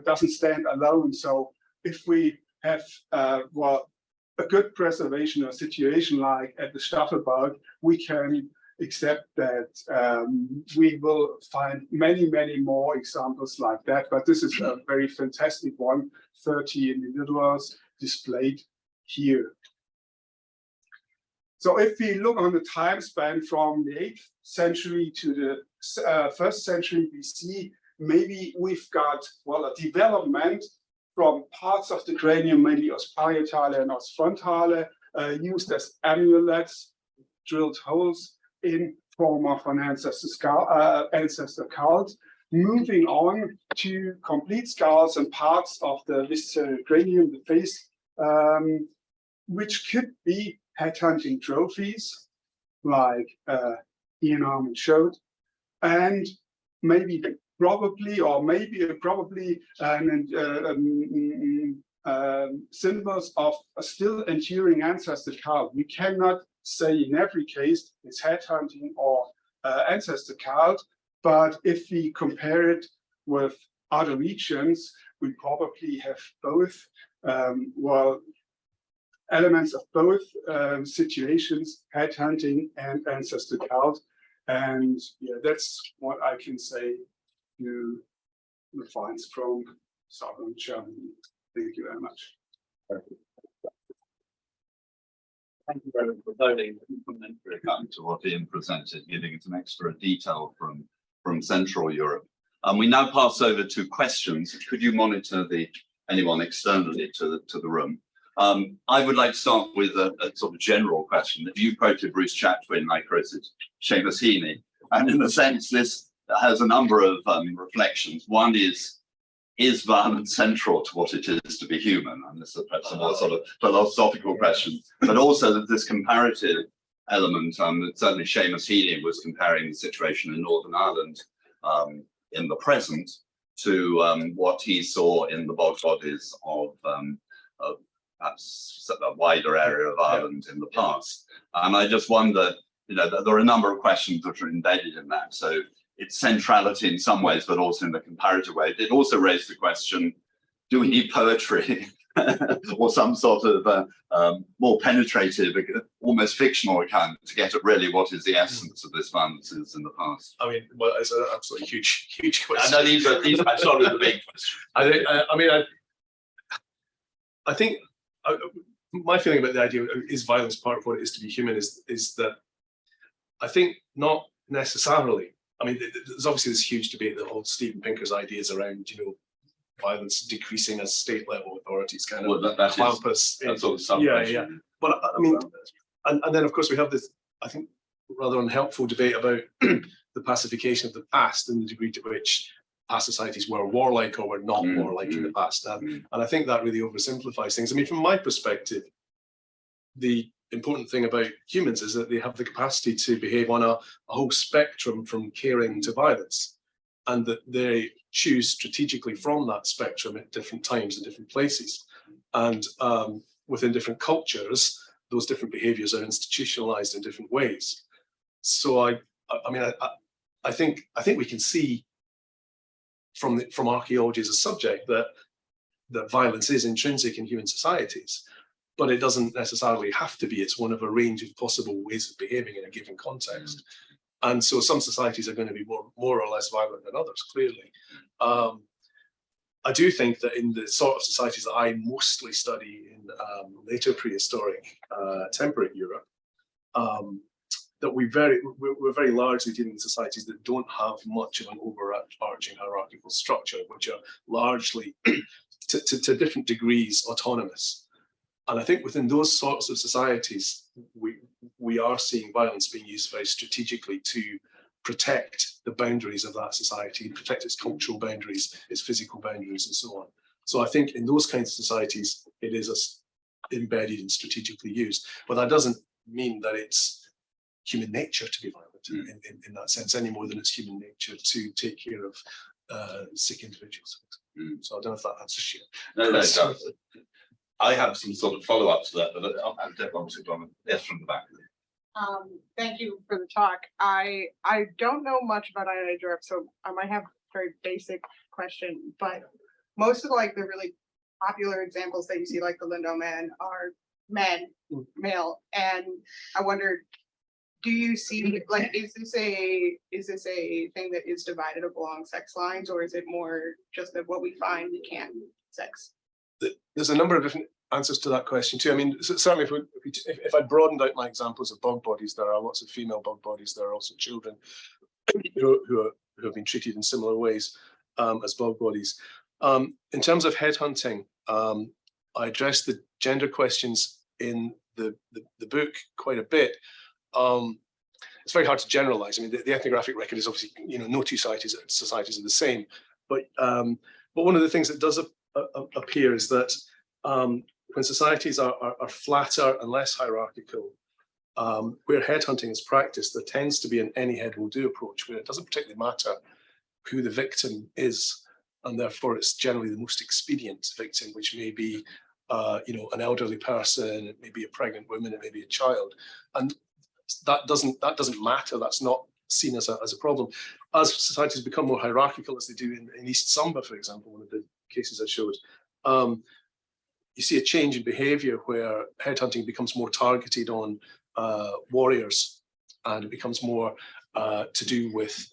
doesn't stand alone. So if we have a good preservation or situation like at the Staffelberg, we can accept that we will find many more examples like that. But this is a very fantastic one, 30 individuals displayed here. So if we look on the time span from the 8th century to the 1st century BC, maybe we've got a development from parts of the cranium, mainly os parietale and os frontale, used as amulets, drilled holes in form of an ancestor cult, moving on to complete skulls and parts of the visceral cranium, the face, which could be headhunting trophies, like Ian Armit showed, and maybe probably symbols of a still enduring ancestor cult. We cannot say in every case it's headhunting or ancestor cult, but if we compare it with other regions, we probably have both, elements of both situations, headhunting and ancestor cult. And yeah, that's what I can say to the finds from southern Germany. Thank you very much. Thank you very much for noting the complementary account to what Ian presented, giving some extra detail from Central Europe. We now pass over to questions. Could you monitor anyone externally to the room? I would like to start with a sort of general question. You quoted Bruce Chatwin, I quoted Seamus Heaney, and in a sense this has a number of reflections. One is violence central to what it is to be human? And this is perhaps a more sort of philosophical question, but also that this comparative element, certainly Seamus Heaney was comparing the situation in Northern Ireland in the present to what he saw in the bog bodies of perhaps a wider area of Ireland in the past. And I just wonder, there are a number of questions that are embedded in that. So its centrality in some ways, but also in the comparative way. It also raised the question, do we need poetry or some sort of more penetrative, almost fictional account to get at really what is the essence of this violence in the past? I mean, well, it's an absolutely huge question. I know these are sort of the big questions. I think my feeling about the idea of is violence part of what it is to be human is that I think not necessarily. I mean, there's obviously this huge debate that holds Steven Pinker's ideas around, violence decreasing as state level authorities kind of clamp us. That's sort of subject. Yeah. But I mean, and then of course we have this, I think, rather unhelpful debate about the pacification of the past and the degree to which past societies were warlike or were not warlike in the past. And I think that really oversimplifies things. I mean, from my perspective, the important thing about humans is that they have the capacity to behave on a whole spectrum from caring to violence, and that they choose strategically from that spectrum at different times and different places. And within different cultures, those different behaviors are institutionalized in different ways. So I think we can see from archaeology as a subject that violence is intrinsic in human societies, but it doesn't necessarily have to be. It's one of a range of possible ways of behaving in a given context. And so some societies are going to be more or less violent than others, clearly. I do think that in the sort of societies that I mostly study in later prehistoric temperate Europe, that we're very largely dealing with societies that don't have much of an overarching hierarchical structure, which are largely, to different degrees, autonomous. And I think within those sorts of societies, we are seeing violence being used very strategically to protect the boundaries of that society, protect its cultural boundaries, its physical boundaries, and so on. So I think in those kinds of societies, it is embedded and strategically used. But that doesn't mean that it's human nature to be violent in that sense, any more than it's human nature to take care of sick individuals. So I don't know if that answers you. No, it does. I have some sort of follow-up to that, but I'll take one to yes, from the back. Thank you for the talk. I don't know much about Iron Age Europe, so I might have a very basic question, but most of the really popular examples that you see, like the Lindo man, are men, male, and I wondered, do you see is this a thing that is divided along sex lines, or is it more just that what we find we can sex? There's a number of different answers to that question too. I mean, certainly if I broadened out my examples of bug bodies, there are lots of female bug bodies. There are also children who have been treated in similar ways as bug bodies. In terms of headhunting, I addressed the gender questions in the book quite a bit. It's very hard to generalize. I mean, the ethnographic record is obviously, no two societies are the same. But one of the things that does appear is that when societies are flatter and less hierarchical, where headhunting is practiced, there tends to be an any head will do approach, where it doesn't particularly matter who the victim is, and therefore it's generally the most expedient victim, which may be an elderly person, it may be a pregnant woman, it may be a child, and that doesn't matter. That's not seen as a problem. As societies become more hierarchical, as they do in East Samba, for example, one of the cases I showed, you see a change in behavior where headhunting becomes more targeted on warriors, and it becomes more to do with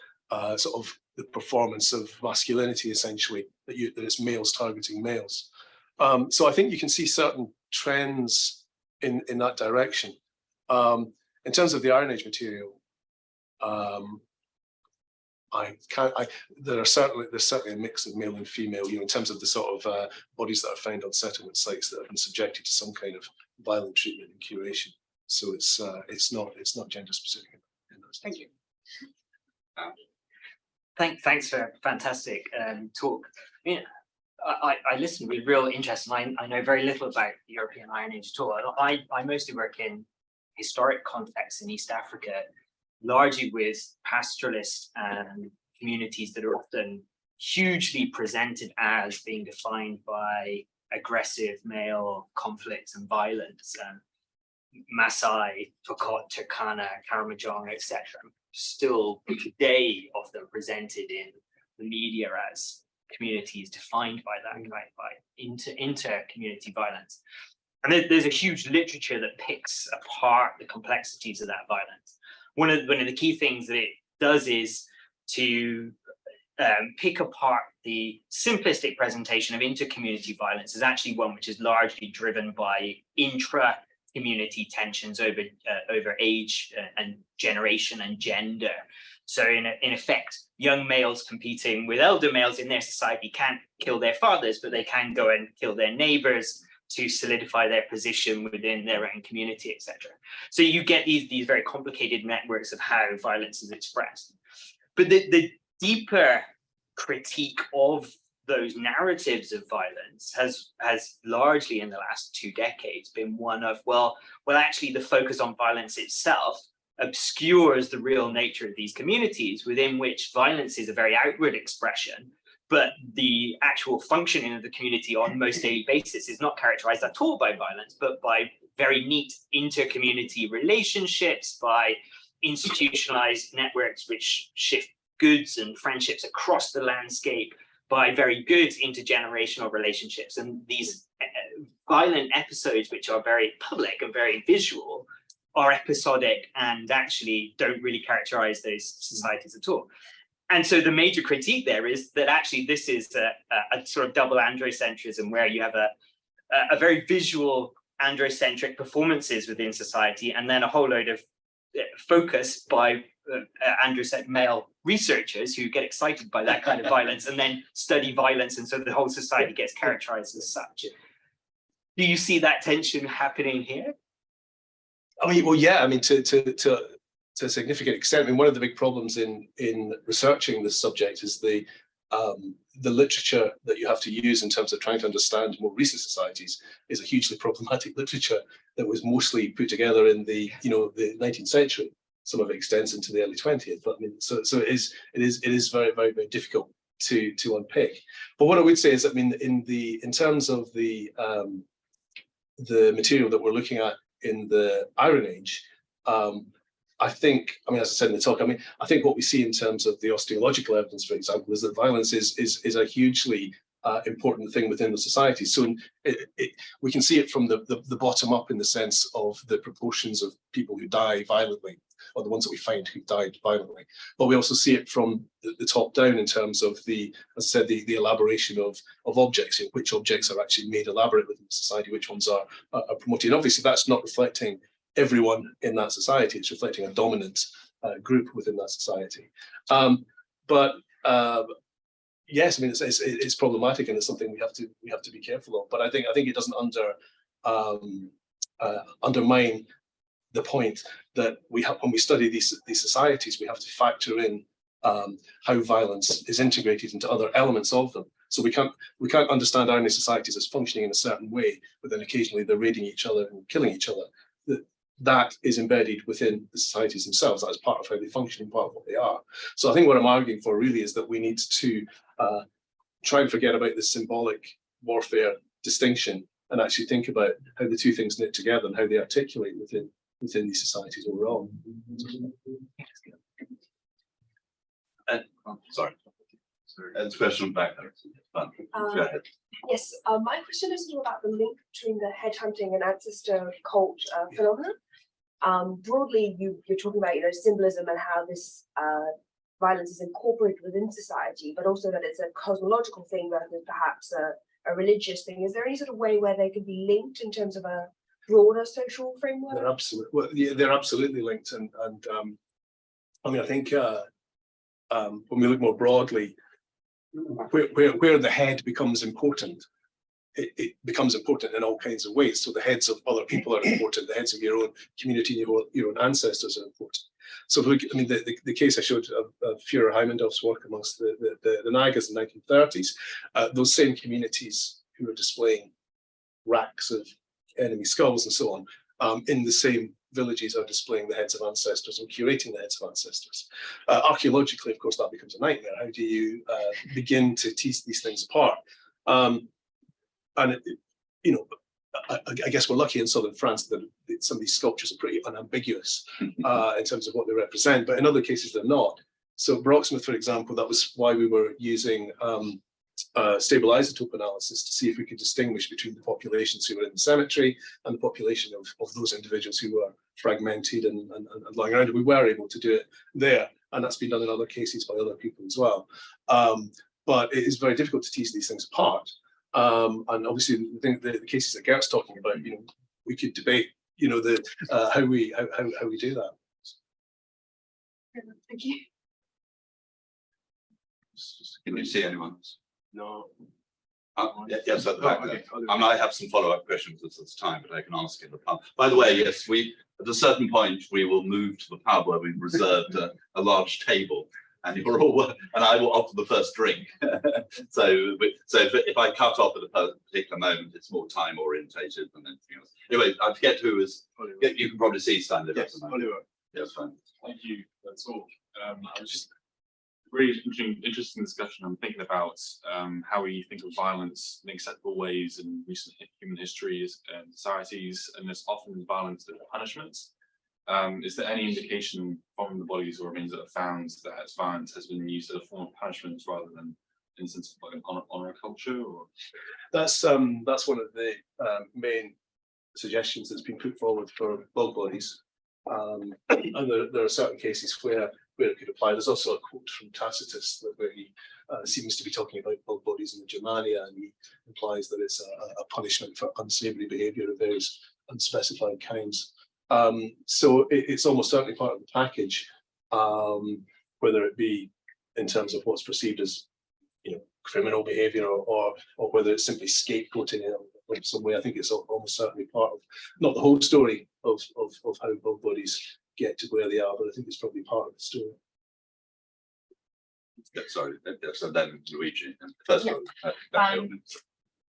sort of the performance of masculinity, essentially, that it's males targeting males. So I think you can see certain trends in that direction. In terms of the Iron Age material, there's certainly a mix of male and female, in terms of the sort of bodies that are found on settlement sites that have been subjected to some kind of violent treatment and curation. So it's not gender specific in those. Thank you. Thanks for a fantastic talk. I listened with real interest, and I know very little about the European Iron Age at all. I mostly work in historic contexts in East Africa, largely with pastoralists and communities that are often hugely presented as being defined by aggressive male conflicts and violence. Maasai, Pokot, Turkana, Karamojong, etc. still today often presented in the media as communities defined by that, by inter-community violence. And there's a huge literature that picks apart the complexities of that violence. One of the key things that it does is to pick apart the simplistic presentation of inter-community violence as actually one which is largely driven by community tensions over age and generation and gender. So in effect, young males competing with elder males in their society can't kill their fathers, but they can go and kill their neighbors to solidify their position within their own community, etc. So you get these very complicated networks of how violence is expressed. But the deeper critique of those narratives of violence has largely in the last 2 decades been one of, well, actually the focus on violence itself obscures the real nature of these communities within which violence is a very outward expression, but the actual functioning of the community on most daily basis is not characterized at all by violence, but by very neat inter-community relationships, by institutionalized networks which shift goods and friendships across the landscape, by very good intergenerational relationships. And these violent episodes, which are very public and very visual, are episodic and actually don't really characterize those societies at all. And so the major critique there is that actually this is a sort of double androcentrism, where you have a very visual androcentric performances within society, and then a whole load of focus by androcentric male researchers who get excited by that kind of violence and then study violence, and so the whole society gets characterized as such. Do you see that tension happening here? I mean, well, yeah. I mean, to a significant extent. I mean, one of the big problems in researching this subject is the literature that you have to use in terms of trying to understand more recent societies is a hugely problematic literature that was mostly put together in the the 19th century. Some of it extends into the early 20th. But I mean, so it is very, very, very difficult to unpick. But what I would say is, I mean, in terms of the material that we're looking at in the Iron Age, I think, I mean, as I said in the talk, I mean, I think what we see in terms of the osteological evidence, for example, is that violence is a hugely important thing within the society. So we can see it from the bottom up in the sense of the proportions of people who die violently, or the ones that we find who died violently. But we also see it from the top down in terms of as I said, the elaboration of objects, which objects are actually made elaborate within society, which ones are promoted. And obviously that's not reflecting everyone in that society, it's reflecting a dominant group within that society. Yes, I mean, it's problematic, and it's something we have to be careful of. But I think it doesn't undermine the point that when we study these societies, we have to factor in how violence is integrated into other elements of them. So we can't understand our societies as functioning in a certain way, but then occasionally they're raiding each other and killing each other. That is embedded within the societies themselves. That is part of how they function and part of what they are. So I think what I'm arguing for really is that we need to try and forget about this symbolic warfare distinction and actually think about how the two things knit together and how they articulate within these societies overall. Sorry. There's a question back there. Go ahead. Yes, my question is about the link between the headhunting and ancestor cult phenomenon. Broadly, you're talking about symbolism and how this violence is incorporated within society, but also that it's a cosmological thing rather than perhaps a religious thing. Is there any sort of way where they can be linked in terms of a broader social framework? They're absolutely, well, yeah, they're absolutely linked, and I mean, I think when we look more broadly, where the head becomes important, it becomes important in all kinds of ways. So the heads of other people are important. The heads of your own community, your own ancestors are important. So, I mean, the case I showed of Führer Heimendorff's work amongst the Nagas in the 1930s, those same communities who were displaying racks of enemy skulls and so on, in the same villages are displaying the heads of ancestors and curating the heads of ancestors. Archaeologically, of course, that becomes a nightmare. How do you begin to tease these things apart? And I guess we're lucky in southern France that some of these sculptures are pretty unambiguous in terms of what they represent, but in other cases they're not. So Brocksmith, for example, that was why we were using stable isotope analysis to see if we could distinguish between the populations who were in the cemetery and the population of those individuals who were fragmented and lying around. And we were able to do it there, and that's been done in other cases by other people as well. But it is very difficult to tease these things apart. And obviously, the cases that Gert's talking about, we could debate, you know, the how we do that. Thank you. Can you see anyone? No. Yes, at the back there. Okay. I have some follow-up questions at this time, but I can ask in the pub. By the way, yes, at a certain point, we will move to the pub where we've reserved a large table, and you're all, and I will offer the first drink. so if I cut off at a particular moment, it's more time orientated than anything else. Anyway, I forget who is. You can probably see standing up. Yes, Oliver. Yes, fine. Thank you. That's all. I was just really interesting discussion. I'm thinking about how we think of violence in acceptable ways in recent human histories and societies, and there's often violence as punishment. Is there any indication from the bodies or remains that are found that violence has been used as a form of punishment rather than in the sense of like an honor culture? Or That's one of the main suggestions that's been put forward for bog bodies. And there are certain cases where it could apply. There's also a quote from Tacitus where he seems to be talking about bog bodies in the Germania, and he implies that it's a punishment for unsavory behaviour of various unspecified kinds. So it's almost certainly part of the package, whether it be in terms of what's perceived as, you know, criminal behaviour or whether it's simply scapegoating in some way. I think it's almost certainly part of, not the whole story of how bog bodies get to where they are, but I think it's probably part of the story. Yeah, sorry, so then Luigi, first of all.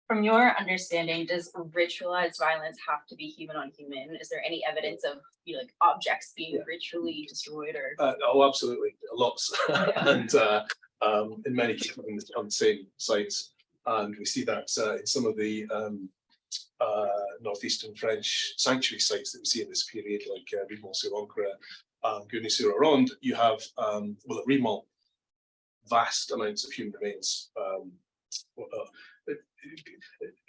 From your understanding, does ritualized violence have to be human on human? Is there any evidence of, you know, like objects being ritually destroyed or? Oh, absolutely, lots, and in many cases on the same sites, and we see that in some of the northeastern French sanctuary sites that we see in this period, like Rimont-sur-Ancre, Gournay-sur-Oronde. You have, well, at Rimont, vast amounts of human remains.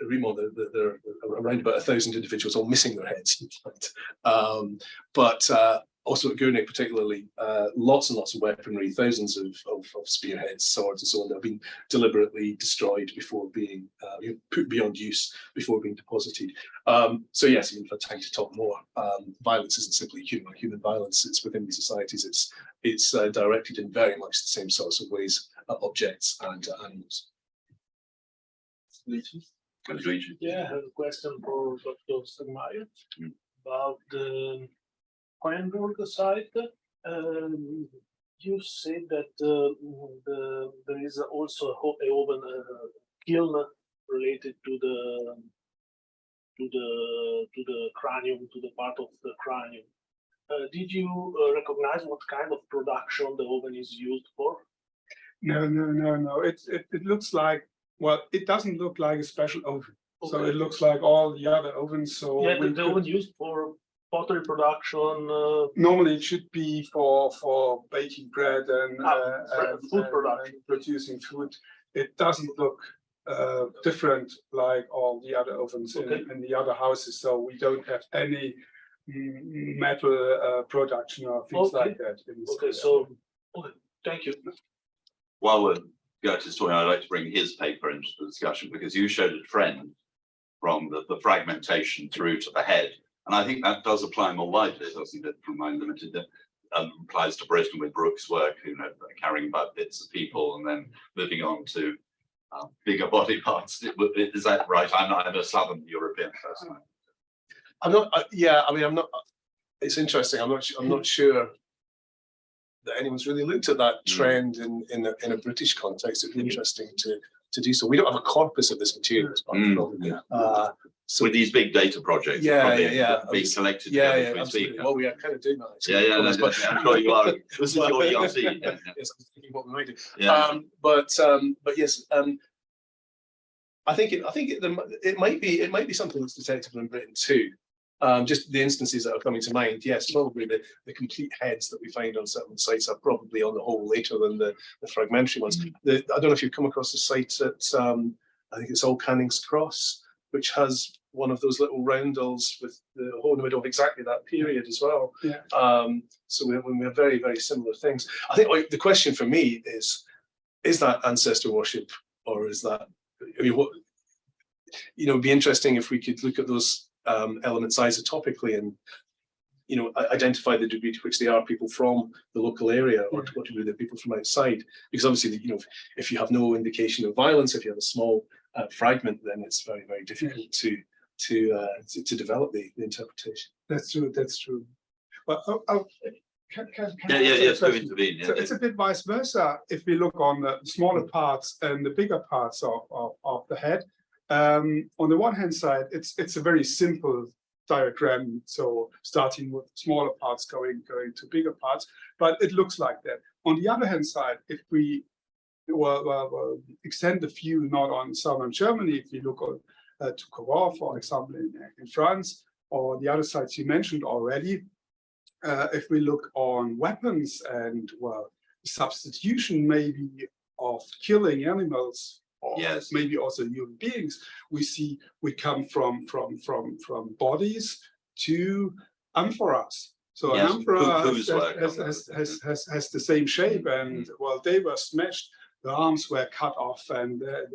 Rimont, there are around about 1,000 individuals all missing their heads, in fact. But also at Gournay particularly, lots and lots of weaponry, thousands of spearheads, swords and so on that have been deliberately destroyed before being put beyond use, before being deposited. So yes, we've had time to talk more. Violence isn't simply human violence. It's within these societies. It's directed in very much the same sorts of ways at objects and animals. Yeah, I have a question for Dr. Stegmaier about the Coenburg site. You said that there is also a open kiln related to the cranium, to the part of the cranium. Did you recognize what kind of production the oven is used for? No. It looks like, well, it doesn't look like a special oven. Okay. So it looks like all the other ovens. So yeah, the oven used for pottery production. Normally it should be for baking bread and food production, and producing food. It doesn't look different like all the other ovens in the other houses. So we don't have any metal production or things like that. Okay, so thank you. While we're going to story, I'd like to bring his paper into the discussion, because you showed a trend from the fragmentation through to the head. And I think that does apply more widely, doesn't it, from my limited, applies to Britain with Brooks' work, you know, carrying about bits of people and then moving on to bigger body parts. Is that right? I'm a Southern European person. I'm not, I'm not, it's interesting. I'm not sure that anyone's really looked at that trend in a British context. It'd be interesting to do so. We don't have a corpus of this material as part of the problem. So with these big data projects, being collected. Absolutely. Well, we are kind of doing that. Actually. I'm sure you are. This is your ERC. Yes, I'm thinking what we might do. Yeah. But yes, I think it might be something that's detectable in Britain too. Just the instances that are coming to mind, yes, probably the complete heads that we find on certain sites are probably on the whole later than the fragmentary ones. I don't know if you've come across the site at, I think it's Old Canning's Cross, which has one of those little roundels with the hole in the middle of exactly that period as well. Yeah. So we have very, very similar things. I think the question for me is that ancestor worship, or is that, I mean, what, you know, it'd be interesting if we could look at those elements isotopically and identify the degree to which they are people from the local area or to what degree they're people from outside. Because obviously, if you have no indication of violence, if you have a small fragment, then it's very, very difficult to develop the interpretation. That's true. That's true. But can Yes, to intervene. Yeah, so it's a bit vice versa if we look on the smaller parts and the bigger parts of the head. On the one hand side, it's a very simple diagram. So starting with smaller parts going to bigger parts, but it looks like that. On the other hand side, if we extend the view not on southern Germany, if we look on to Corot, for example, in France, or the other sites you mentioned already, if we look on weapons and substitution maybe of killing animals, or maybe also human beings, we come from bodies to amphoras. So an amphora has the same shape, and they were smashed. The arms were cut off, and the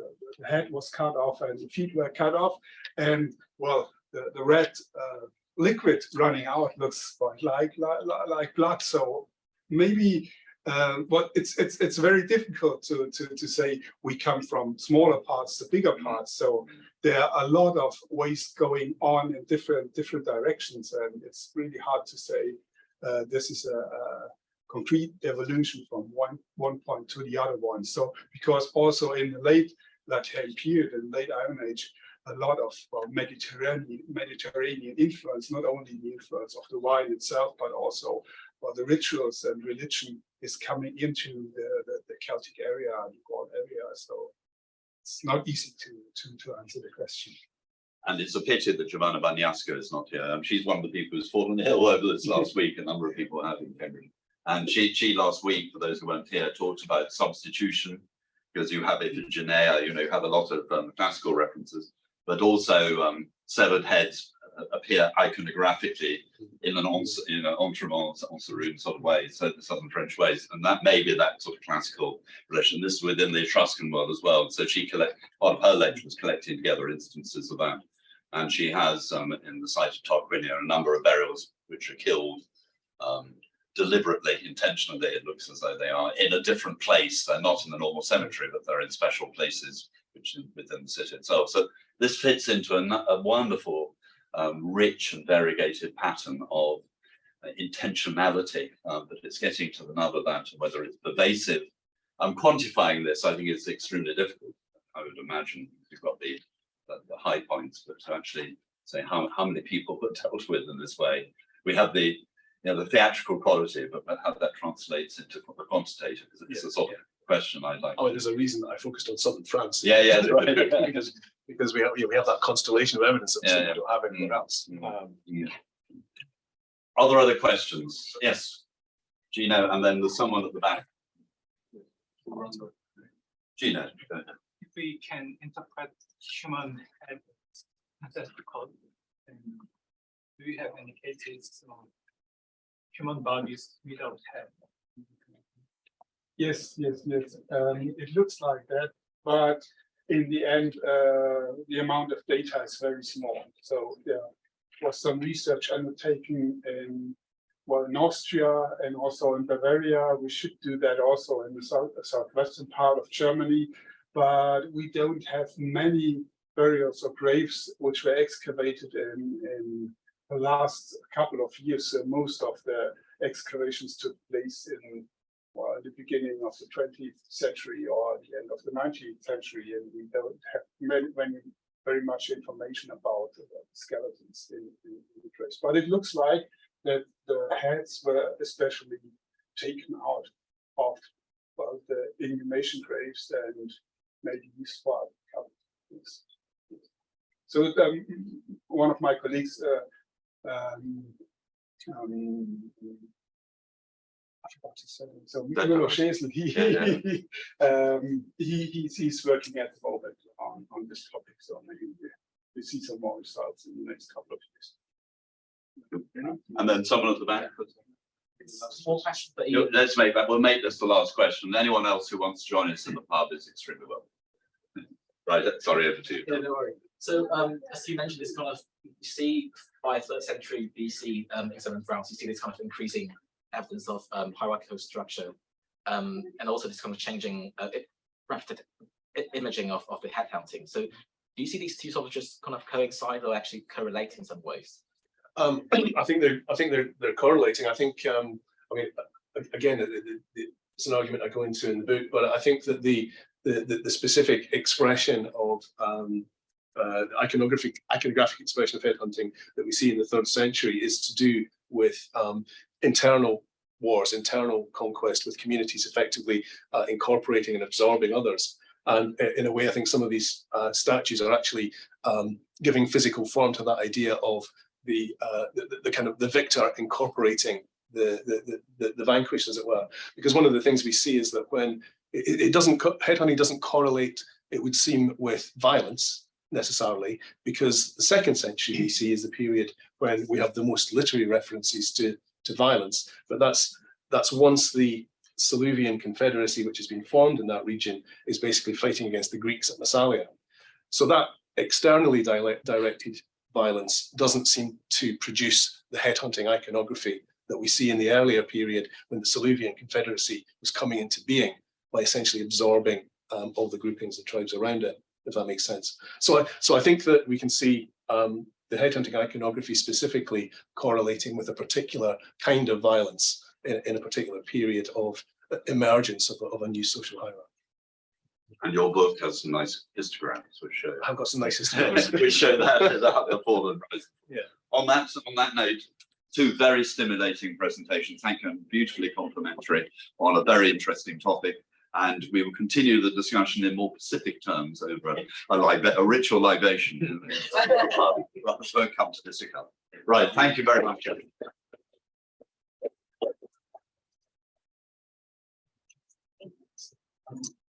head was cut off, and the feet were cut off, and the red liquid running out looks like blood. So maybe, but it's very difficult to say we come from smaller parts to bigger parts. So there are a lot of waste going on in different directions, and it's really hard to say this is a concrete evolution from one point to the other one. So because also in the late Latin period and late Iron Age, a lot of Mediterranean influence, not only the influence of the wine itself, but also the rituals and religion is coming into the Celtic area and the Gaul area. So it's not easy to answer the question. And it's a pity that Giovanna Bagnasco is not here. She's one of the people who's fallen ill over this last week. A number of people have in Cambridge. And she last week, for those who weren't here, talked about substitution, because you have Iphigenia, you have a lot of classical references, but also severed heads appear iconographically in an entremont, enserune sort of way, so the Southern French ways, and that may be that sort of classical relation. This is within the Etruscan world as well. So part of her lecture was collecting together instances of that, and she has in the site of Tarquinia a number of burials which are killed deliberately, intentionally. It looks as though they are in a different place. They're not in the normal cemetery, but they're in special places within the city itself. So this fits into a wonderful, rich and variegated pattern of intentionality, but it's getting to the nub of that, whether it's pervasive. Quantifying this, I think, is extremely difficult. I would imagine you've got the high points, but to actually say how many people were dealt with in this way. We have the theatrical quality, but how that translates into the quantitative, because it's a sort of question I'd like. Oh, there's a reason that I focused on southern France. Yeah, right. because we have that constellation of evidence that we don't have anywhere else. Are there other questions? Yes, Gino, and then there's someone at the back. Gino. If we can interpret human ancestral, do you have any cases of human bodies without head? Yes. It looks like that, but in the end, the amount of data is very small. So there was some research undertaken in Austria and also in Bavaria. We should do that also in the southwestern part of Germany, but we don't have many burials or graves which were excavated in the last couple of years. Most of the excavations took place in the beginning of the 20th century or the end of the 19th century, and we don't have very much information about the skeletons in the graves. But it looks like that the heads were especially taken out of the inhumation graves and maybe used for other things. So one of my colleagues, I forgot to say. So he's working at the moment on this topic. So maybe we see some more results in the next couple of years. And then someone at the back. Small question, but We'll make this the last question. Anyone else who wants to join us in the pub is extremely welcome. Right, sorry, over to you. Yeah, no worries. So as you mentioned, this kind of, you see by 3rd century BC in southern France, you see this kind of increasing evidence of hierarchical structure, and also this kind of changing rapid imaging of the headhunting. So do you see these two sort of just kind of coincide or actually correlate in some ways? I think they're correlating. I think I mean, again, it's an argument I go into in the book, but I think that the specific expression of iconographic expression of headhunting that we see in the 3rd century is to do with internal wars, internal conquest, with communities effectively incorporating and absorbing others. And in a way, I think some of these statues are actually giving physical form to that idea of the kind of the victor incorporating the vanquished, as it were. Because one of the things we see is that when headhunting doesn't correlate, it would seem, with violence necessarily, because the 2nd century BC is the period when we have the most literary references to violence. But that's once the Silurian Confederacy, which has been formed in that region, is basically fighting against the Greeks at Massalia. So that externally directed violence doesn't seem to produce the headhunting iconography that we see in the earlier period when the Silurian Confederacy was coming into being by essentially absorbing all the groupings and tribes around it, if that makes sense. So I think that we can see the headhunting iconography specifically correlating with a particular kind of violence in a particular period of emergence of a new social hierarchy. And your book has some nice histograms which show. I've got some nice histograms which show that the fall and rise. Yeah. On that note, 2 very stimulating presentations. Thank you, and beautifully complimentary on a very interesting topic. And we will continue the discussion in more specific terms over a ritual libation. Won't come to this again. Right. Thank you very much.